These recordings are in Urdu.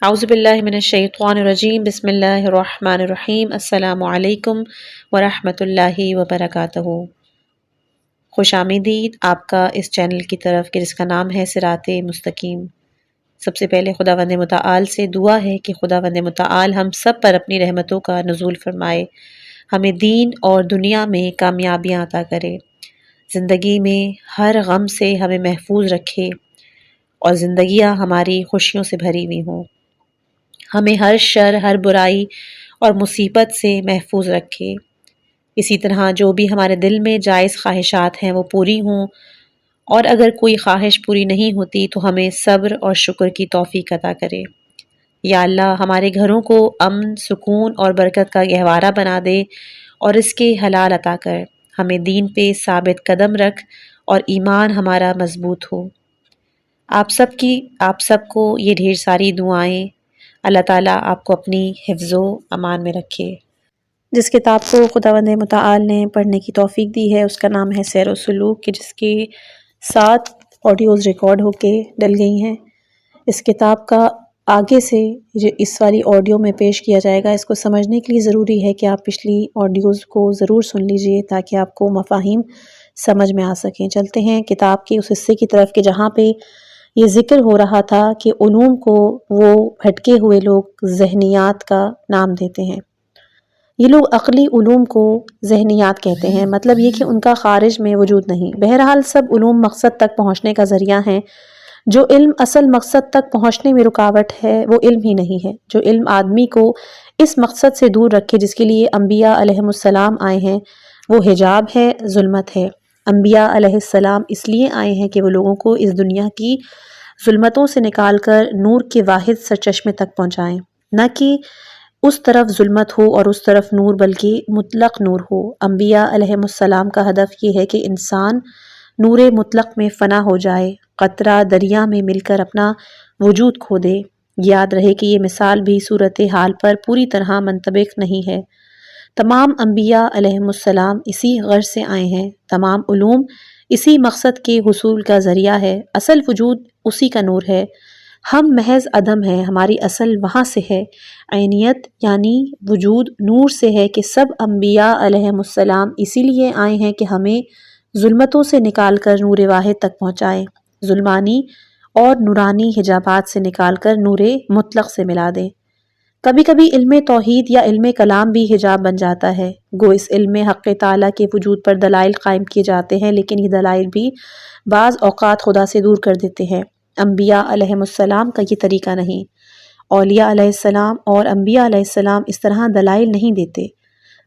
اعوذ باللہ من الشیطان الرجیم بسم اللہ الرحمن الرحیم السلام علیکم ورحمۃ اللہ وبرکاتہ۔ خوش آمدید آپ کا اس چینل کی طرف کہ جس کا نام ہے صراط مستقیم۔ سب سے پہلے خداوند متعال سے دعا ہے کہ خداوند متعال ہم سب پر اپنی رحمتوں کا نزول فرمائے، ہمیں دین اور دنیا میں کامیابیاں عطا کرے، زندگی میں ہر غم سے ہمیں محفوظ رکھے اور زندگیاں ہماری خوشیوں سے بھری ہوئی ہوں، ہمیں ہر شر ہر برائی اور مصیبت سے محفوظ رکھے۔ اسی طرح جو بھی ہمارے دل میں جائز خواہشات ہیں وہ پوری ہوں، اور اگر کوئی خواہش پوری نہیں ہوتی تو ہمیں صبر اور شکر کی توفیق عطا کرے۔ یا اللہ ہمارے گھروں کو امن، سکون اور برکت کا گہوارہ بنا دے اور اس کے حلال عطا کر، ہمیں دین پہ ثابت قدم رکھ اور ایمان ہمارا مضبوط ہو۔ آپ سب کو یہ ڈھیر ساری دعائیں، اللہ تعالیٰ آپ کو اپنی حفظ و امان میں رکھے۔ جس کتاب کو خداوند متعال نے پڑھنے کی توفیق دی ہے اس کا نام ہے سیر و سلوک، کہ جس کی 7 آڈیوز ریکارڈ ہو کے ڈل گئی ہیں۔ اس کتاب کا آگے سے جو اس والی آڈیو میں پیش کیا جائے گا، اس کو سمجھنے کے لیے ضروری ہے کہ آپ پچھلی آڈیوز کو ضرور سن لیجئے تاکہ آپ کو مفاہیم سمجھ میں آ سکیں۔ چلتے ہیں کتاب کے اس حصے کی طرف کہ جہاں پہ یہ ذکر ہو رہا تھا کہ علوم کو وہ بھٹکے ہوئے لوگ ذہنیات کا نام دیتے ہیں۔ یہ لوگ عقلی علوم کو ذہنیات کہتے ہیں، مطلب یہ کہ ان کا خارج میں وجود نہیں۔ بہرحال سب علوم مقصد تک پہنچنے کا ذریعہ ہیں۔ جو علم اصل مقصد تک پہنچنے میں رکاوٹ ہے وہ علم ہی نہیں ہے۔ جو علم آدمی کو اس مقصد سے دور رکھے جس کے لیے انبیاء علیہم السلام آئے ہیں، وہ حجاب ہے، ظلمت ہے۔ انبیاء علیہ السلام اس لیے آئے ہیں کہ وہ لوگوں کو اس دنیا کی ظلمتوں سے نکال کر نور کے واحد سرچشمے تک پہنچائیں، نہ کہ اس طرف ظلمت ہو اور اس طرف نور، بلکہ مطلق نور ہو۔ انبیاء علیہم السلام کا ہدف یہ ہے کہ انسان نور مطلق میں فنا ہو جائے، قطرہ دریا میں مل کر اپنا وجود کھو دے۔ یاد رہے کہ یہ مثال بھی صورتحال پر پوری طرح منطبق نہیں ہے۔ تمام انبیاء علیہم السلام اسی غرض سے آئے ہیں، تمام علوم اسی مقصد کے حصول کا ذریعہ ہے، اصل وجود اسی کا نور ہے۔ ہم محض عدم ہیں، ہماری اصل وہاں سے ہے۔ عینیت یعنی وجود نور سے ہے کہ سب انبیاء علیہم السلام اسی لیے آئے ہیں کہ ہمیں ظلمتوں سے نکال کر نور واحد تک پہنچائیں، ظلمانی اور نورانی حجابات سے نکال کر نور مطلق سے ملا دیں۔ کبھی کبھی علم توحید یا علم کلام بھی حجاب بن جاتا ہے، گو اس علم میں حق تعالیٰ کے وجود پر دلائل قائم کیے جاتے ہیں، لیکن یہ دلائل بھی بعض اوقات خدا سے دور کر دیتے ہیں۔ انبیاء علیہم السلام کا یہ طریقہ نہیں۔ اولیاء علیہ السلام اور انبیاء علیہ السلام اس طرح دلائل نہیں دیتے،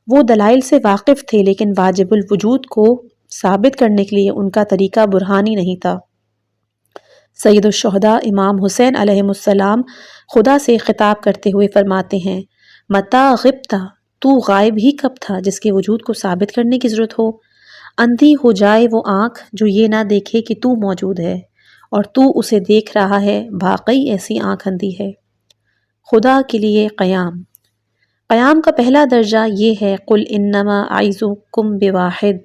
وہ دلائل سے واقف تھے، لیکن واجب الوجود کو ثابت کرنے کے لیے ان کا طریقہ برہانی نہیں تھا۔ سید الشہداء امام حسین علیہ السلام خدا سے خطاب کرتے ہوئے فرماتے ہیں، متا غبتا، تو غائب ہی کب تھا جس کے وجود کو ثابت کرنے کی ضرورت ہو؟ اندھی ہو جائے وہ آنکھ جو یہ نہ دیکھے کہ تو موجود ہے اور تو اسے دیکھ رہا ہے، واقعی ایسی آنکھ اندھی ہے۔ خدا کے لیے قیام۔ قیام کا پہلا درجہ یہ ہے، قل انما اعظکم بواحد،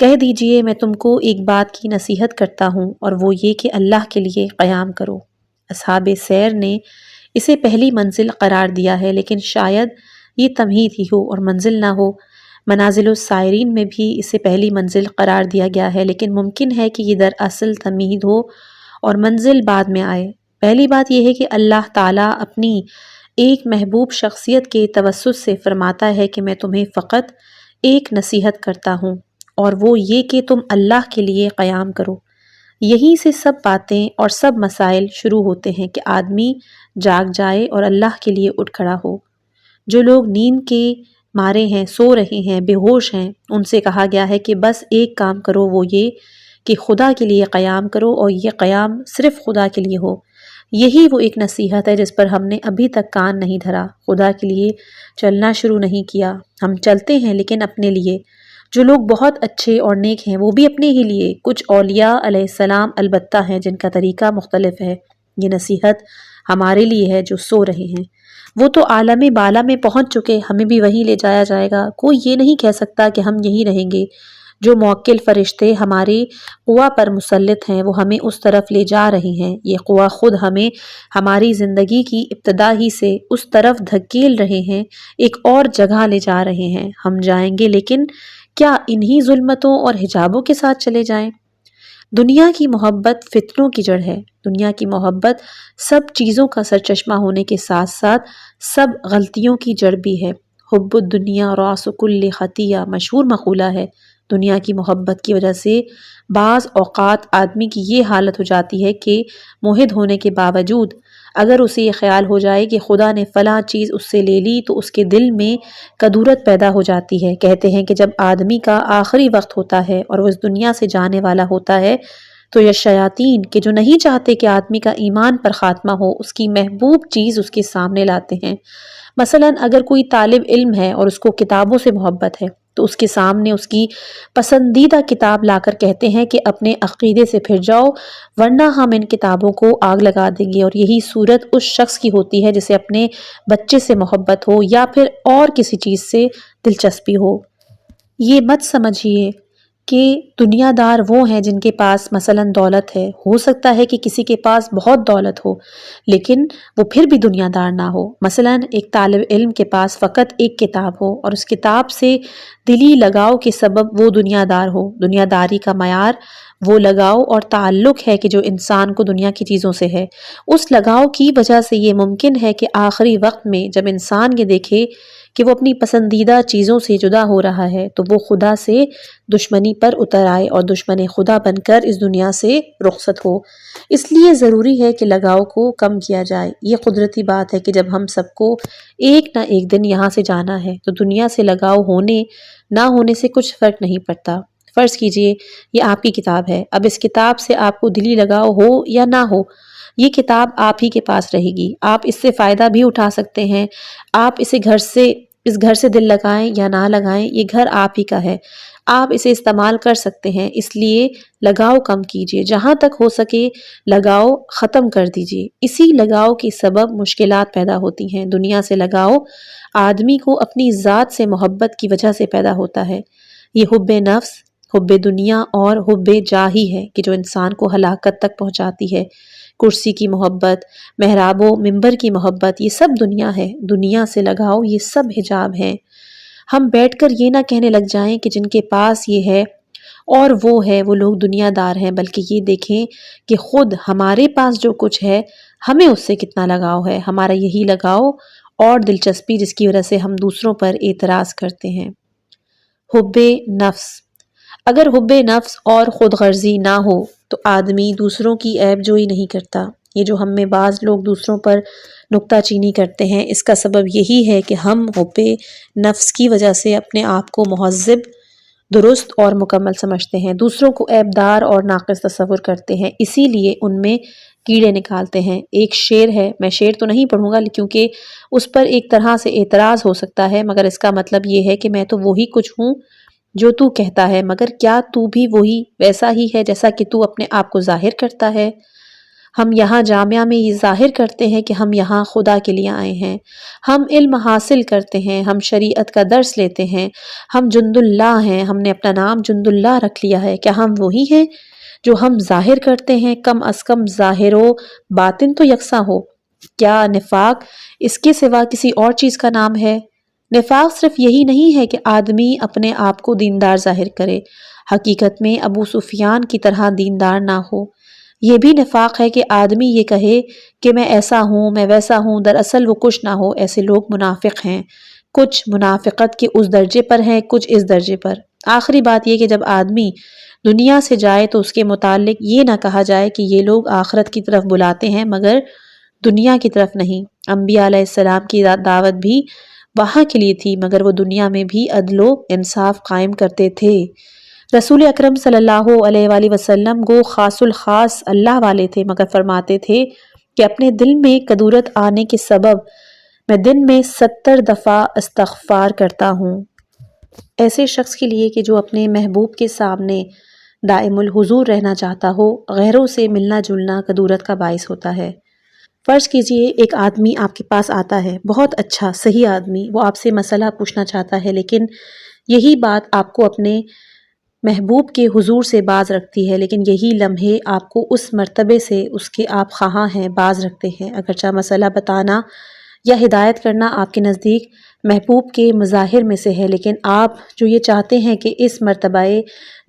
کہہ دیجئے میں تم کو ایک بات کی نصیحت کرتا ہوں، اور وہ یہ کہ اللہ کے لیے قیام کرو۔ اصحاب سیر نے اسے پہلی منزل قرار دیا ہے، لیکن شاید یہ تمہید ہی ہو اور منزل نہ ہو۔ منازل السائرین میں بھی اسے پہلی منزل قرار دیا گیا ہے، لیکن ممکن ہے کہ یہ دراصل تمہید ہو اور منزل بعد میں آئے۔ پہلی بات یہ ہے کہ اللہ تعالیٰ اپنی ایک محبوب شخصیت کے توسط سے فرماتا ہے کہ میں تمہیں فقط ایک نصیحت کرتا ہوں، اور وہ یہ کہ تم اللہ کے لیے قیام کرو۔ یہیں سے سب باتیں اور سب مسائل شروع ہوتے ہیں کہ آدمی جاگ جائے اور اللہ کے لیے اٹھ کھڑا ہو۔ جو لوگ نیند کے مارے ہیں، سو رہے ہیں، بے ہوش ہیں، ان سے کہا گیا ہے کہ بس ایک کام کرو، وہ یہ کہ خدا کے لیے قیام کرو، اور یہ قیام صرف خدا کے لیے ہو۔ یہی وہ ایک نصیحت ہے جس پر ہم نے ابھی تک کان نہیں دھرا، خدا کے لیے چلنا شروع نہیں کیا۔ ہم چلتے ہیں لیکن اپنے لیے۔ جو لوگ بہت اچھے اور نیک ہیں وہ بھی اپنے ہی لیے۔ کچھ اولیاء علیہ السلام البتہ ہیں جن کا طریقہ مختلف ہے۔ یہ نصیحت ہمارے لیے ہے جو سو رہے ہیں۔ وہ تو عالم بالا میں پہنچ چکے، ہمیں بھی وہیں لے جایا جائے گا۔ کوئی یہ نہیں کہہ سکتا کہ ہم یہیں رہیں گے۔ جو موکل فرشتے ہماری قوا پر مسلط ہیں وہ ہمیں اس طرف لے جا رہے ہیں۔ یہ قوا خود ہمیں ہماری زندگی کی ابتدا ہی سے اس طرف دھکیل رہے ہیں، ایک اور جگہ لے جا رہے ہیں۔ ہم جائیں گے، لیکن کیا انہی ظلمتوں اور حجابوں کے ساتھ چلے جائیں؟ دنیا کی محبت فتنوں کی جڑ ہے۔ دنیا کی محبت سب چیزوں کا سرچشمہ ہونے کے ساتھ ساتھ سب غلطیوں کی جڑ بھی ہے۔ حب الدنیا راس کل خطیہ مشہور مقولہ ہے۔ دنیا کی محبت کی وجہ سے بعض اوقات آدمی کی یہ حالت ہو جاتی ہے کہ موحد ہونے کے باوجود اگر اسے یہ خیال ہو جائے کہ خدا نے فلاں چیز اس سے لے لی تو اس کے دل میں کدورت پیدا ہو جاتی ہے۔ کہتے ہیں کہ جب آدمی کا آخری وقت ہوتا ہے اور وہ اس دنیا سے جانے والا ہوتا ہے تو یہ شیاطین کہ جو نہیں چاہتے کہ آدمی کا ایمان پر خاتمہ ہو، اس کی محبوب چیز اس کے سامنے لاتے ہیں۔ مثلا اگر کوئی طالب علم ہے اور اس کو کتابوں سے محبت ہے تو اس کے سامنے اس کی پسندیدہ کتاب لا کر کہتے ہیں کہ اپنے عقیدے سے پھر جاؤ ورنہ ہم ان کتابوں کو آگ لگا دیں گے۔ اور یہی صورت اس شخص کی ہوتی ہے جسے اپنے بچے سے محبت ہو یا پھر اور کسی چیز سے دلچسپی ہو۔ یہ مت سمجھیے کہ دنیا دار وہ ہیں جن کے پاس مثلا دولت ہے۔ ہو سکتا ہے کہ کسی کے پاس بہت دولت ہو لیکن وہ پھر بھی دنیا دار نہ ہو۔ مثلا ایک طالب علم کے پاس فقط ایک کتاب ہو اور اس کتاب سے دلی لگاؤ کے سبب وہ دنیا دار ہو۔ دنیا داری کا معیار وہ لگاؤ اور تعلق ہے کہ جو انسان کو دنیا کی چیزوں سے ہے۔ اس لگاؤ کی وجہ سے یہ ممکن ہے کہ آخری وقت میں جب انسان یہ دیکھے کہ وہ اپنی پسندیدہ چیزوں سے جدا ہو رہا ہے تو وہ خدا سے دشمنی پر اتر آئے اور دشمن خدا بن کر اس دنیا سے رخصت ہو۔ اس لیے ضروری ہے کہ لگاؤ کو کم کیا جائے۔ یہ قدرتی بات ہے کہ جب ہم سب کو ایک نہ ایک دن یہاں سے جانا ہے تو دنیا سے لگاؤ ہونے نہ ہونے سے کچھ فرق نہیں پڑتا۔ فرض کیجئے یہ آپ کی کتاب ہے، اب اس کتاب سے آپ کو دلی لگاؤ ہو یا نہ ہو، یہ کتاب آپ ہی کے پاس رہے گی۔ آپ اس سے فائدہ بھی اٹھا سکتے ہیں، آپ اس گھر سے دل لگائیں یا نہ لگائیں، یہ گھر آپ ہی کا ہے، آپ اسے استعمال کر سکتے ہیں۔ اس لیے لگاؤ کم کیجئے، جہاں تک ہو سکے لگاؤ ختم کر دیجئے۔ اسی لگاؤ کے سبب مشکلات پیدا ہوتی ہیں۔ دنیا سے لگاؤ آدمی کو اپنی ذات سے محبت کی وجہ سے پیدا ہوتا ہے۔ یہ حب نفس، حب دنیا اور حب جاہ ہی ہے کہ جو انسان کو ہلاکت تک پہنچاتی ہے۔ کرسی کی محبت، محراب و منبر کی محبت، یہ سب دنیا ہے۔ دنیا سے لگاؤ یہ سب حجاب ہیں۔ ہم بیٹھ کر یہ نہ کہنے لگ جائیں کہ جن کے پاس یہ ہے اور وہ ہے وہ لوگ دنیا دار ہیں، بلکہ یہ دیکھیں کہ خود ہمارے پاس جو کچھ ہے ہمیں اس سے کتنا لگاؤ ہے۔ ہمارا یہی لگاؤ اور دلچسپی جس کی وجہ سے ہم دوسروں پر اعتراض کرتے ہیں۔ حب نفس، اگر حب نفس اور خود غرضی نہ ہو تو آدمی دوسروں کی عیب جوئی نہیں کرتا۔ یہ جو ہم میں بعض لوگ دوسروں پر نکتہ چینی کرتے ہیں، اس کا سبب یہی ہے کہ ہم حب نفس کی وجہ سے اپنے آپ کو مہذب، درست اور مکمل سمجھتے ہیں، دوسروں کو عیب دار اور ناقص تصور کرتے ہیں، اسی لیے ان میں کیڑے نکالتے ہیں۔ ایک شعر ہے، میں شعر تو نہیں پڑھوں گا کیونکہ اس پر ایک طرح سے اعتراض ہو سکتا ہے، مگر اس کا مطلب یہ ہے کہ میں تو وہی کچھ ہوں جو تو کہتا ہے، مگر کیا تو بھی وہی ویسا ہی ہے جیسا کہ تو اپنے آپ کو ظاہر کرتا ہے؟ ہم یہاں جامعہ میں یہ ظاہر کرتے ہیں کہ ہم یہاں خدا کے لیے آئے ہیں، ہم علم حاصل کرتے ہیں، ہم شریعت کا درس لیتے ہیں، ہم جند اللہ ہیں، ہم نے اپنا نام جند اللہ رکھ لیا ہے۔ کیا ہم وہی ہیں جو ہم ظاہر کرتے ہیں؟ کم از کم ظاہر و باطن تو یکساں ہو۔ کیا نفاق اس کے سوا کسی اور چیز کا نام ہے؟ نفاق صرف یہی نہیں ہے کہ آدمی اپنے آپ کو دیندار ظاہر کرے، حقیقت میں ابو سفیان کی طرح دیندار نہ ہو۔ یہ بھی نفاق ہے کہ آدمی یہ کہے کہ میں ایسا ہوں، میں ویسا ہوں، دراصل وہ کچھ نہ ہو۔ ایسے لوگ منافق ہیں، کچھ منافقت کے اس درجے پر ہیں، کچھ اس درجے پر۔ آخری بات یہ کہ جب آدمی دنیا سے جائے تو اس کے متعلق یہ نہ کہا جائے کہ یہ لوگ آخرت کی طرف بلاتے ہیں مگر دنیا کی طرف نہیں۔ انبیاء علیہ السلام کی دعوت بھی وہاں کے لیے تھی مگر وہ دنیا میں بھی عدل و انصاف قائم کرتے تھے۔ رسول اکرم صلی اللہ علیہ وآلہ وسلم گو خاص الخاص اللہ والے تھے مگر فرماتے تھے کہ اپنے دل میں کدورت آنے کے سبب میں دن میں 70 دفعہ استغفار کرتا ہوں۔ ایسے شخص کے لیے کہ جو اپنے محبوب کے سامنے دائم الحضور رہنا چاہتا ہو، غیروں سے ملنا جلنا کدورت کا باعث ہوتا ہے۔ فرض کیجئے ایک آدمی آپ کے پاس آتا ہے، بہت اچھا صحیح آدمی، وہ آپ سے مسئلہ پوچھنا چاہتا ہے لیکن یہی بات آپ کو اپنے محبوب کے حضور سے باز رکھتی ہے، لیکن یہی لمحے آپ کو اس مرتبے سے اس کے آپ خواہاں ہیں باز رکھتے ہیں۔ اگرچہ مسئلہ بتانا یا ہدایت کرنا آپ کے نزدیک محبوب کے مظاہر میں سے ہے، لیکن آپ جو یہ چاہتے ہیں کہ اس مرتبہ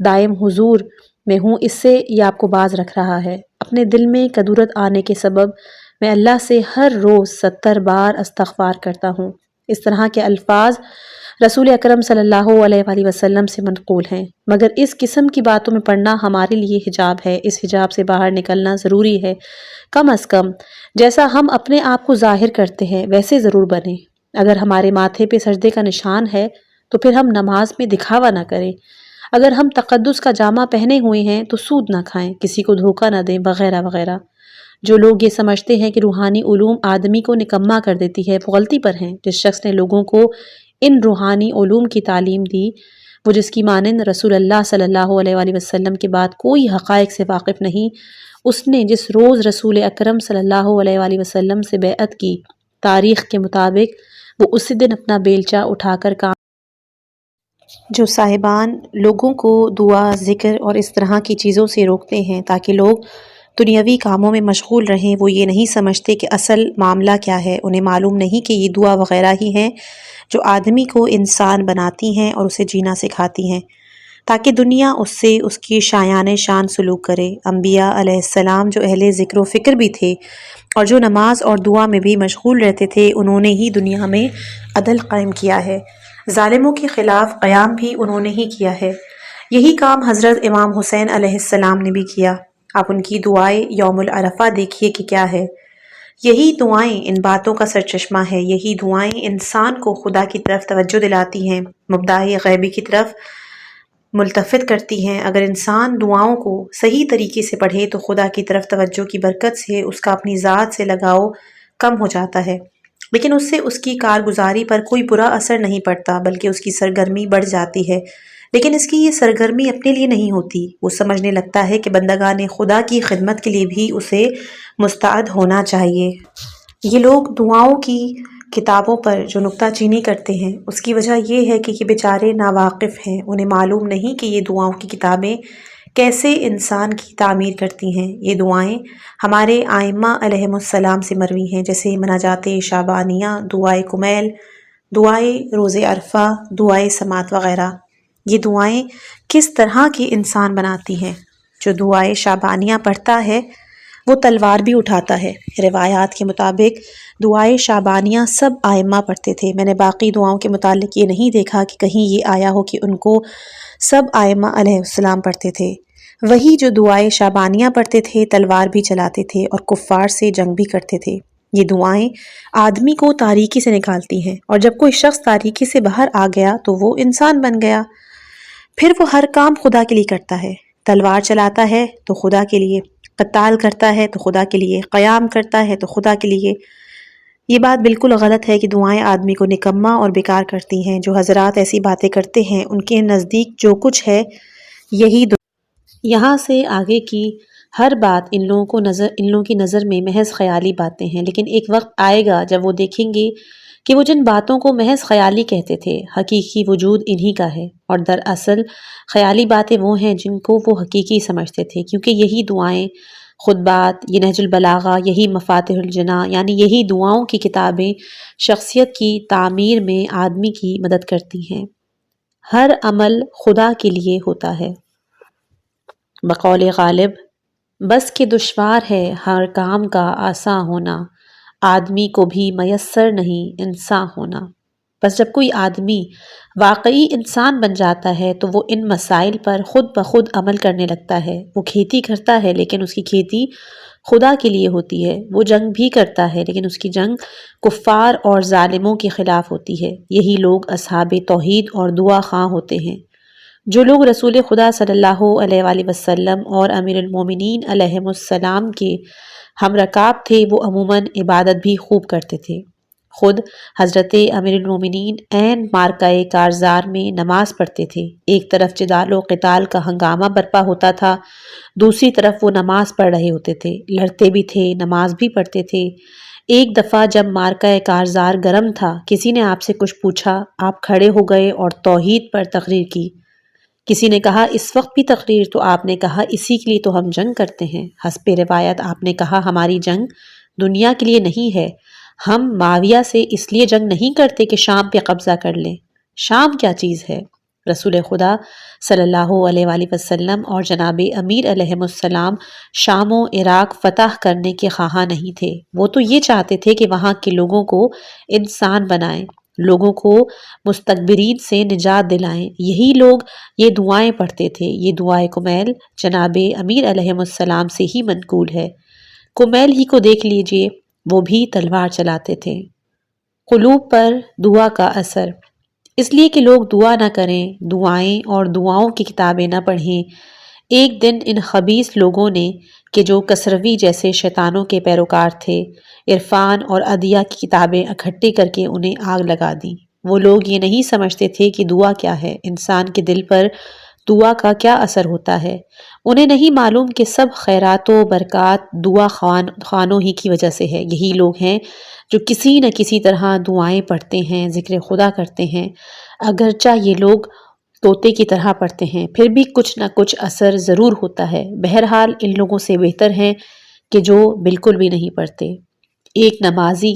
دائم حضور میں ہوں، اس سے یہ آپ کو باز رکھ رہا ہے۔ اپنے دل میں کدورت آنے کے سبب میں اللہ سے ہر روز 70 بار استغفار کرتا ہوں۔ اس طرح کے الفاظ رسول اکرم صلی اللہ علیہ وآلہ وسلم سے منقول ہیں، مگر اس قسم کی باتوں میں پڑھنا ہمارے لیے حجاب ہے۔ اس حجاب سے باہر نکلنا ضروری ہے۔ کم از کم جیسا ہم اپنے آپ کو ظاہر کرتے ہیں ویسے ضرور بنیں۔ اگر ہمارے ماتھے پہ سجدے کا نشان ہے تو پھر ہم نماز میں دکھاوا نہ کریں۔ اگر ہم تقدس کا جامہ پہنے ہوئے ہیں تو سود نہ کھائیں، کسی کو دھوکہ نہ دیں، وغیرہ وغیرہ۔ جو لوگ یہ سمجھتے ہیں کہ روحانی علوم آدمی کو نکما کر دیتی ہے، وہ غلطی پر ہیں۔ جس شخص نے لوگوں کو ان روحانی علوم کی تعلیم دی، وہ جس کی مانند رسول اللہ صلی اللہ علیہ وآلہ وسلم کے بعد کوئی حقائق سے واقف نہیں، اس نے جس روز رسول اکرم صلی اللہ علیہ وآلہ وسلم سے بیعت کی، تاریخ کے مطابق وہ اسی دن اپنا بیلچہ اٹھا کر کام۔ جو صاحبان لوگوں کو دعا، ذکر اور اس طرح کی چیزوں سے روکتے ہیں تاکہ لوگ دنیاوی کاموں میں مشغول رہیں، وہ یہ نہیں سمجھتے کہ اصل معاملہ کیا ہے۔ انہیں معلوم نہیں کہ یہ دعا وغیرہ ہی ہیں جو آدمی کو انسان بناتی ہیں اور اسے جینا سکھاتی ہیں، تاکہ دنیا اس سے اس کی شایان شان سلوک کرے۔ انبیاء علیہ السلام جو اہل ذکر و فکر بھی تھے اور جو نماز اور دعا میں بھی مشغول رہتے تھے، انہوں نے ہی دنیا میں عدل قائم کیا ہے، ظالموں کے خلاف قیام بھی انہوں نے ہی کیا ہے۔ یہی کام حضرت امام حسین علیہ السلام نے بھی کیا۔ آپ ان کی دعائیں یوم العرفہ دیکھیے کہ کیا ہے۔ یہی دعائیں ان باتوں کا سرچشمہ ہے، یہی دعائیں انسان کو خدا کی طرف توجہ دلاتی ہیں، مبداء غیبی کی طرف ملتفت کرتی ہیں۔ اگر انسان دعاؤں کو صحیح طریقے سے پڑھے تو خدا کی طرف توجہ کی برکت سے اس کا اپنی ذات سے لگاؤ کم ہو جاتا ہے، لیکن اس سے اس کی کارگزاری پر کوئی برا اثر نہیں پڑتا، بلکہ اس کی سرگرمی بڑھ جاتی ہے۔ لیکن اس کی یہ سرگرمی اپنے لیے نہیں ہوتی، وہ سمجھنے لگتا ہے کہ بندگان خدا کی خدمت کے لیے بھی اسے مستعد ہونا چاہیے۔ یہ لوگ دعاؤں کی کتابوں پر جو نکتہ چینی کرتے ہیں، اس کی وجہ یہ ہے کہ یہ بیچارے ناواقف ہیں، انہیں معلوم نہیں کہ یہ دعاؤں کی کتابیں کیسے انسان کی تعمیر کرتی ہیں۔ یہ دعائیں ہمارے ائمہ علیہم السلام سے مروی ہیں، جیسے مناجات شعبانیہ، دعائے کمیل، دعائے روز عرفہ، دعائے سماعت وغیرہ۔ یہ دعائیں کس طرح کی انسان بناتی ہیں؟ جو دعائے شعبانیہ پڑھتا ہے وہ تلوار بھی اٹھاتا ہے۔ روایات کے مطابق دعائے شعبانیہ سب ائمہ پڑھتے تھے۔ میں نے باقی دعاؤں کے متعلق یہ نہیں دیکھا کہ کہیں یہ آیا ہو کہ ان کو سب ائمہ علیہ السلام پڑھتے تھے۔ وہی جو دعائے شعبانیہ پڑھتے تھے تلوار بھی چلاتے تھے اور کفار سے جنگ بھی کرتے تھے۔ یہ دعائیں آدمی کو تاریکی سے نکالتی ہیں، اور جب کوئی شخص تاریکی سے باہر آ گیا تو وہ انسان بن گیا۔ پھر وہ ہر کام خدا کے لیے کرتا ہے، تلوار چلاتا ہے تو خدا کے لیے، قتال کرتا ہے تو خدا کے لیے، قیام کرتا ہے تو خدا کے لیے۔ یہ بات بالکل غلط ہے کہ دعائیں آدمی کو نکما اور بیکار کرتی ہیں۔ جو حضرات ایسی باتیں کرتے ہیں ان کے نزدیک جو کچھ ہے یہی یہاں سے آگے کی ہر بات ان لوگوں کی نظر میں محض خیالی باتیں ہیں، لیکن ایک وقت آئے گا جب وہ دیکھیں گے کہ وہ جن باتوں کو محض خیالی کہتے تھے، حقیقی وجود انہی کا ہے، اور دراصل خیالی باتیں وہ ہیں جن کو وہ حقیقی سمجھتے تھے، کیونکہ یہی دعائیں، خطبات، یہ نہج البلاغہ، یہی مفاتح الجناں، یعنی یہی دعاؤں کی کتابیں شخصیت کی تعمیر میں آدمی کی مدد کرتی ہیں۔ ہر عمل خدا کے لیے ہوتا ہے۔ بقول غالب، بس کہ دشوار ہے ہر کام کا آساں ہونا، آدمی کو بھی میسر نہیں انسان ہونا۔ بس جب کوئی آدمی واقعی انسان بن جاتا ہے تو وہ ان مسائل پر خود بخود عمل کرنے لگتا ہے۔ وہ کھیتی کرتا ہے لیکن اس کی کھیتی خدا کے لیے ہوتی ہے۔ وہ جنگ بھی کرتا ہے لیکن اس کی جنگ کفار اور ظالموں کے خلاف ہوتی ہے۔ یہی لوگ اصحاب توحید اور دعا خواں ہوتے ہیں۔ جو لوگ رسول خدا صلی اللہ علیہ وآلہ وسلم اور امیر المومنین علیہم السلام کے ہم رکاب تھے، وہ عموماً عبادت بھی خوب کرتے تھے۔ خود حضرت امیر المومنین عین معرکہ کارزار میں نماز پڑھتے تھے۔ ایک طرف جدال و قتال کا ہنگامہ برپا ہوتا تھا، دوسری طرف وہ نماز پڑھ رہے ہوتے تھے، لڑتے بھی تھے، نماز بھی پڑھتے تھے۔ ایک دفعہ جب معرکہ کارزار گرم تھا، کسی نے آپ سے کچھ پوچھا، آپ کھڑے ہو گئے اور توحید پر تقریر کی۔ کسی نے کہا اس وقت بھی تقریر؟ تو آپ نے کہا اسی کے لیے تو ہم جنگ کرتے ہیں۔ حسب روایت آپ نے کہا ہماری جنگ دنیا کے لیے نہیں ہے، ہم معاویہ سے اس لیے جنگ نہیں کرتے کہ شام پہ قبضہ کر لیں۔ شام کیا چیز ہے؟ رسول خدا صلی اللہ علیہ وآلہ وسلم اور جناب امیر علیہ السلام شام و عراق فتح کرنے کے خواہاں نہیں تھے، وہ تو یہ چاہتے تھے کہ وہاں کے لوگوں کو انسان بنائیں، لوگوں کو مستکبرین سے نجات دلائیں۔ یہی لوگ یہ دعائیں پڑھتے تھے۔ یہ دعائے کمیل جناب امیر علیہ السلام سے ہی منقول ہے۔ کمیل ہی کو دیکھ لیجئے، وہ بھی تلوار چلاتے تھے۔ قلوب پر دعا کا اثر، اس لیے کہ لوگ دعا نہ کریں، دعائیں اور دعاؤں کی کتابیں نہ پڑھیں۔ ایک دن ان خبیث لوگوں نے کہ جو کسروی جیسے شیطانوں کے پیروکار تھے، عرفان اور ادعیہ کی کتابیں اکٹھے کر کے انہیں آگ لگا دیں۔ وہ لوگ یہ نہیں سمجھتے تھے کہ دعا کیا ہے، انسان کے دل پر دعا کا کیا اثر ہوتا ہے۔ انہیں نہیں معلوم کہ سب خیرات و برکات دعا خوانوں ہی کی وجہ سے ہے۔ یہی لوگ ہیں جو کسی نہ کسی طرح دعائیں پڑھتے ہیں، ذکر خدا کرتے ہیں، اگرچہ یہ لوگ طوطے کی طرح پڑھتے ہیں، پھر بھی کچھ نہ کچھ اثر ضرور ہوتا ہے۔ بہرحال ان لوگوں سے بہتر ہیں کہ جو بالکل بھی نہیں پڑھتے۔ ایک نمازی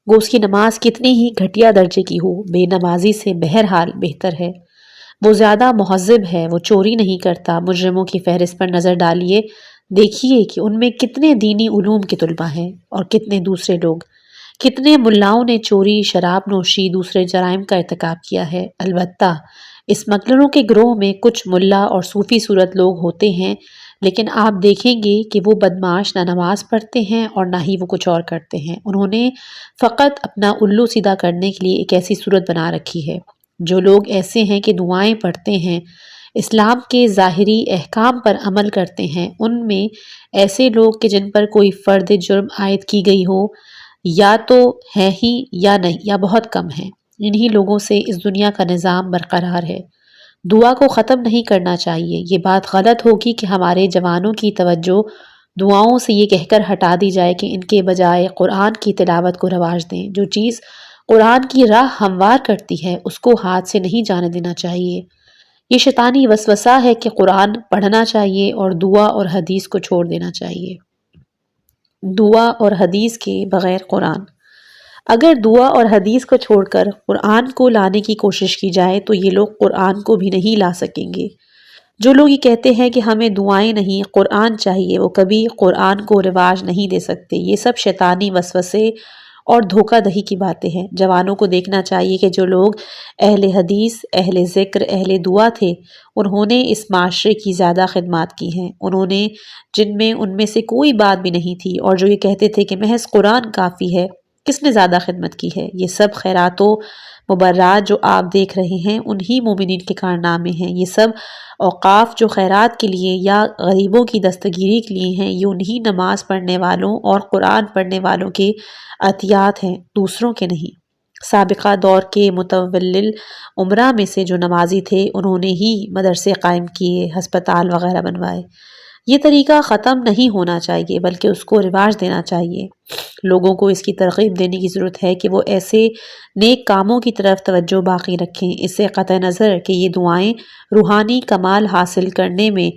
وہ اس کی نماز کتنی ہی گھٹیا درجے کی ہو، بے نمازی سے بہرحال بہتر ہے۔ وہ زیادہ مہذب ہے، وہ چوری نہیں کرتا۔ مجرموں کی فہرست پر نظر ڈالیے، دیکھیے کہ ان میں کتنے دینی علوم کے طلبہ ہیں اور کتنے دوسرے لوگ۔ کتنے ملاؤں نے چوری، شراب نوشی، دوسرے جرائم کا ارتکاب کیا ہے۔ البتہ اسمگلروں کے گروہ میں کچھ ملا اور صوفی صورت لوگ ہوتے ہیں، لیکن آپ دیکھیں گے کہ وہ بدمعاش نہ نماز پڑھتے ہیں اور نہ ہی وہ کچھ اور کرتے ہیں۔ انہوں نے فقط اپنا الو سیدھا کرنے کے لیے ایک ایسی صورت بنا رکھی ہے۔ جو لوگ ایسے ہیں کہ دعائیں پڑھتے ہیں، اسلام کے ظاہری احکام پر عمل کرتے ہیں، ان میں ایسے لوگ کہ جن پر کوئی فرد جرم عائد کی گئی ہو یا تو ہے ہی یا نہیں یا بہت کم ہیں، انہی لوگوں سے اس دنیا کا نظام برقرار ہے۔ دعا کو ختم نہیں کرنا چاہیے۔ یہ بات غلط ہوگی کہ ہمارے جوانوں کی توجہ دعاؤں سے یہ کہہ کر ہٹا دی جائے کہ ان کے بجائے قرآن کی تلاوت کو رواج دیں۔ جو چیز قرآن کی راہ ہموار کرتی ہے اس کو ہاتھ سے نہیں جانے دینا چاہیے۔ یہ شیطانی وسوسہ ہے کہ قرآن پڑھنا چاہیے اور دعا اور حدیث کو چھوڑ دینا چاہیے۔ دعا اور حدیث کے بغیر قرآن، اگر دعا اور حدیث کو چھوڑ کر قرآن کو لانے کی کوشش کی جائے تو یہ لوگ قرآن کو بھی نہیں لا سکیں گے۔ جو لوگ یہ کہتے ہیں کہ ہمیں دعائیں نہیں قرآن چاہیے، وہ کبھی قرآن کو رواج نہیں دے سکتے۔ یہ سب شیطانی وسوسے اور دھوکہ دہی کی باتیں ہیں۔ جوانوں کو دیکھنا چاہیے کہ جو لوگ اہل حدیث، اہل ذکر، اہل دعا تھے، انہوں نے اس معاشرے کی زیادہ خدمات کی ہیں، انہوں نے جن میں ان میں سے کوئی بات بھی نہیں تھی، اور جو یہ کہتے تھے کہ محض قرآن کافی ہے، کس نے زیادہ خدمت کی ہے؟ یہ سب خیرات و مبرات جو آپ دیکھ رہے ہیں انہی مومنین کے کارنامے ہیں۔ یہ سب اوقاف جو خیرات کے لیے یا غریبوں کی دستگیری کے لیے ہیں، یہ انہی نماز پڑھنے والوں اور قرآن پڑھنے والوں کے عطیات ہیں، دوسروں کے نہیں۔ سابقہ دور کے متولل عمرہ میں سے جو نمازی تھے انہوں نے ہی مدرسے قائم کیے، ہسپتال وغیرہ بنوائے۔ یہ طریقہ ختم نہیں ہونا چاہیے بلکہ اس کو رواج دینا چاہیے۔ لوگوں کو اس کی ترغیب دینے کی ضرورت ہے کہ وہ ایسے نیک کاموں کی طرف توجہ باقی رکھیں۔ اس سے قطع نظر کہ یہ دعائیں روحانی کمال حاصل کرنے میں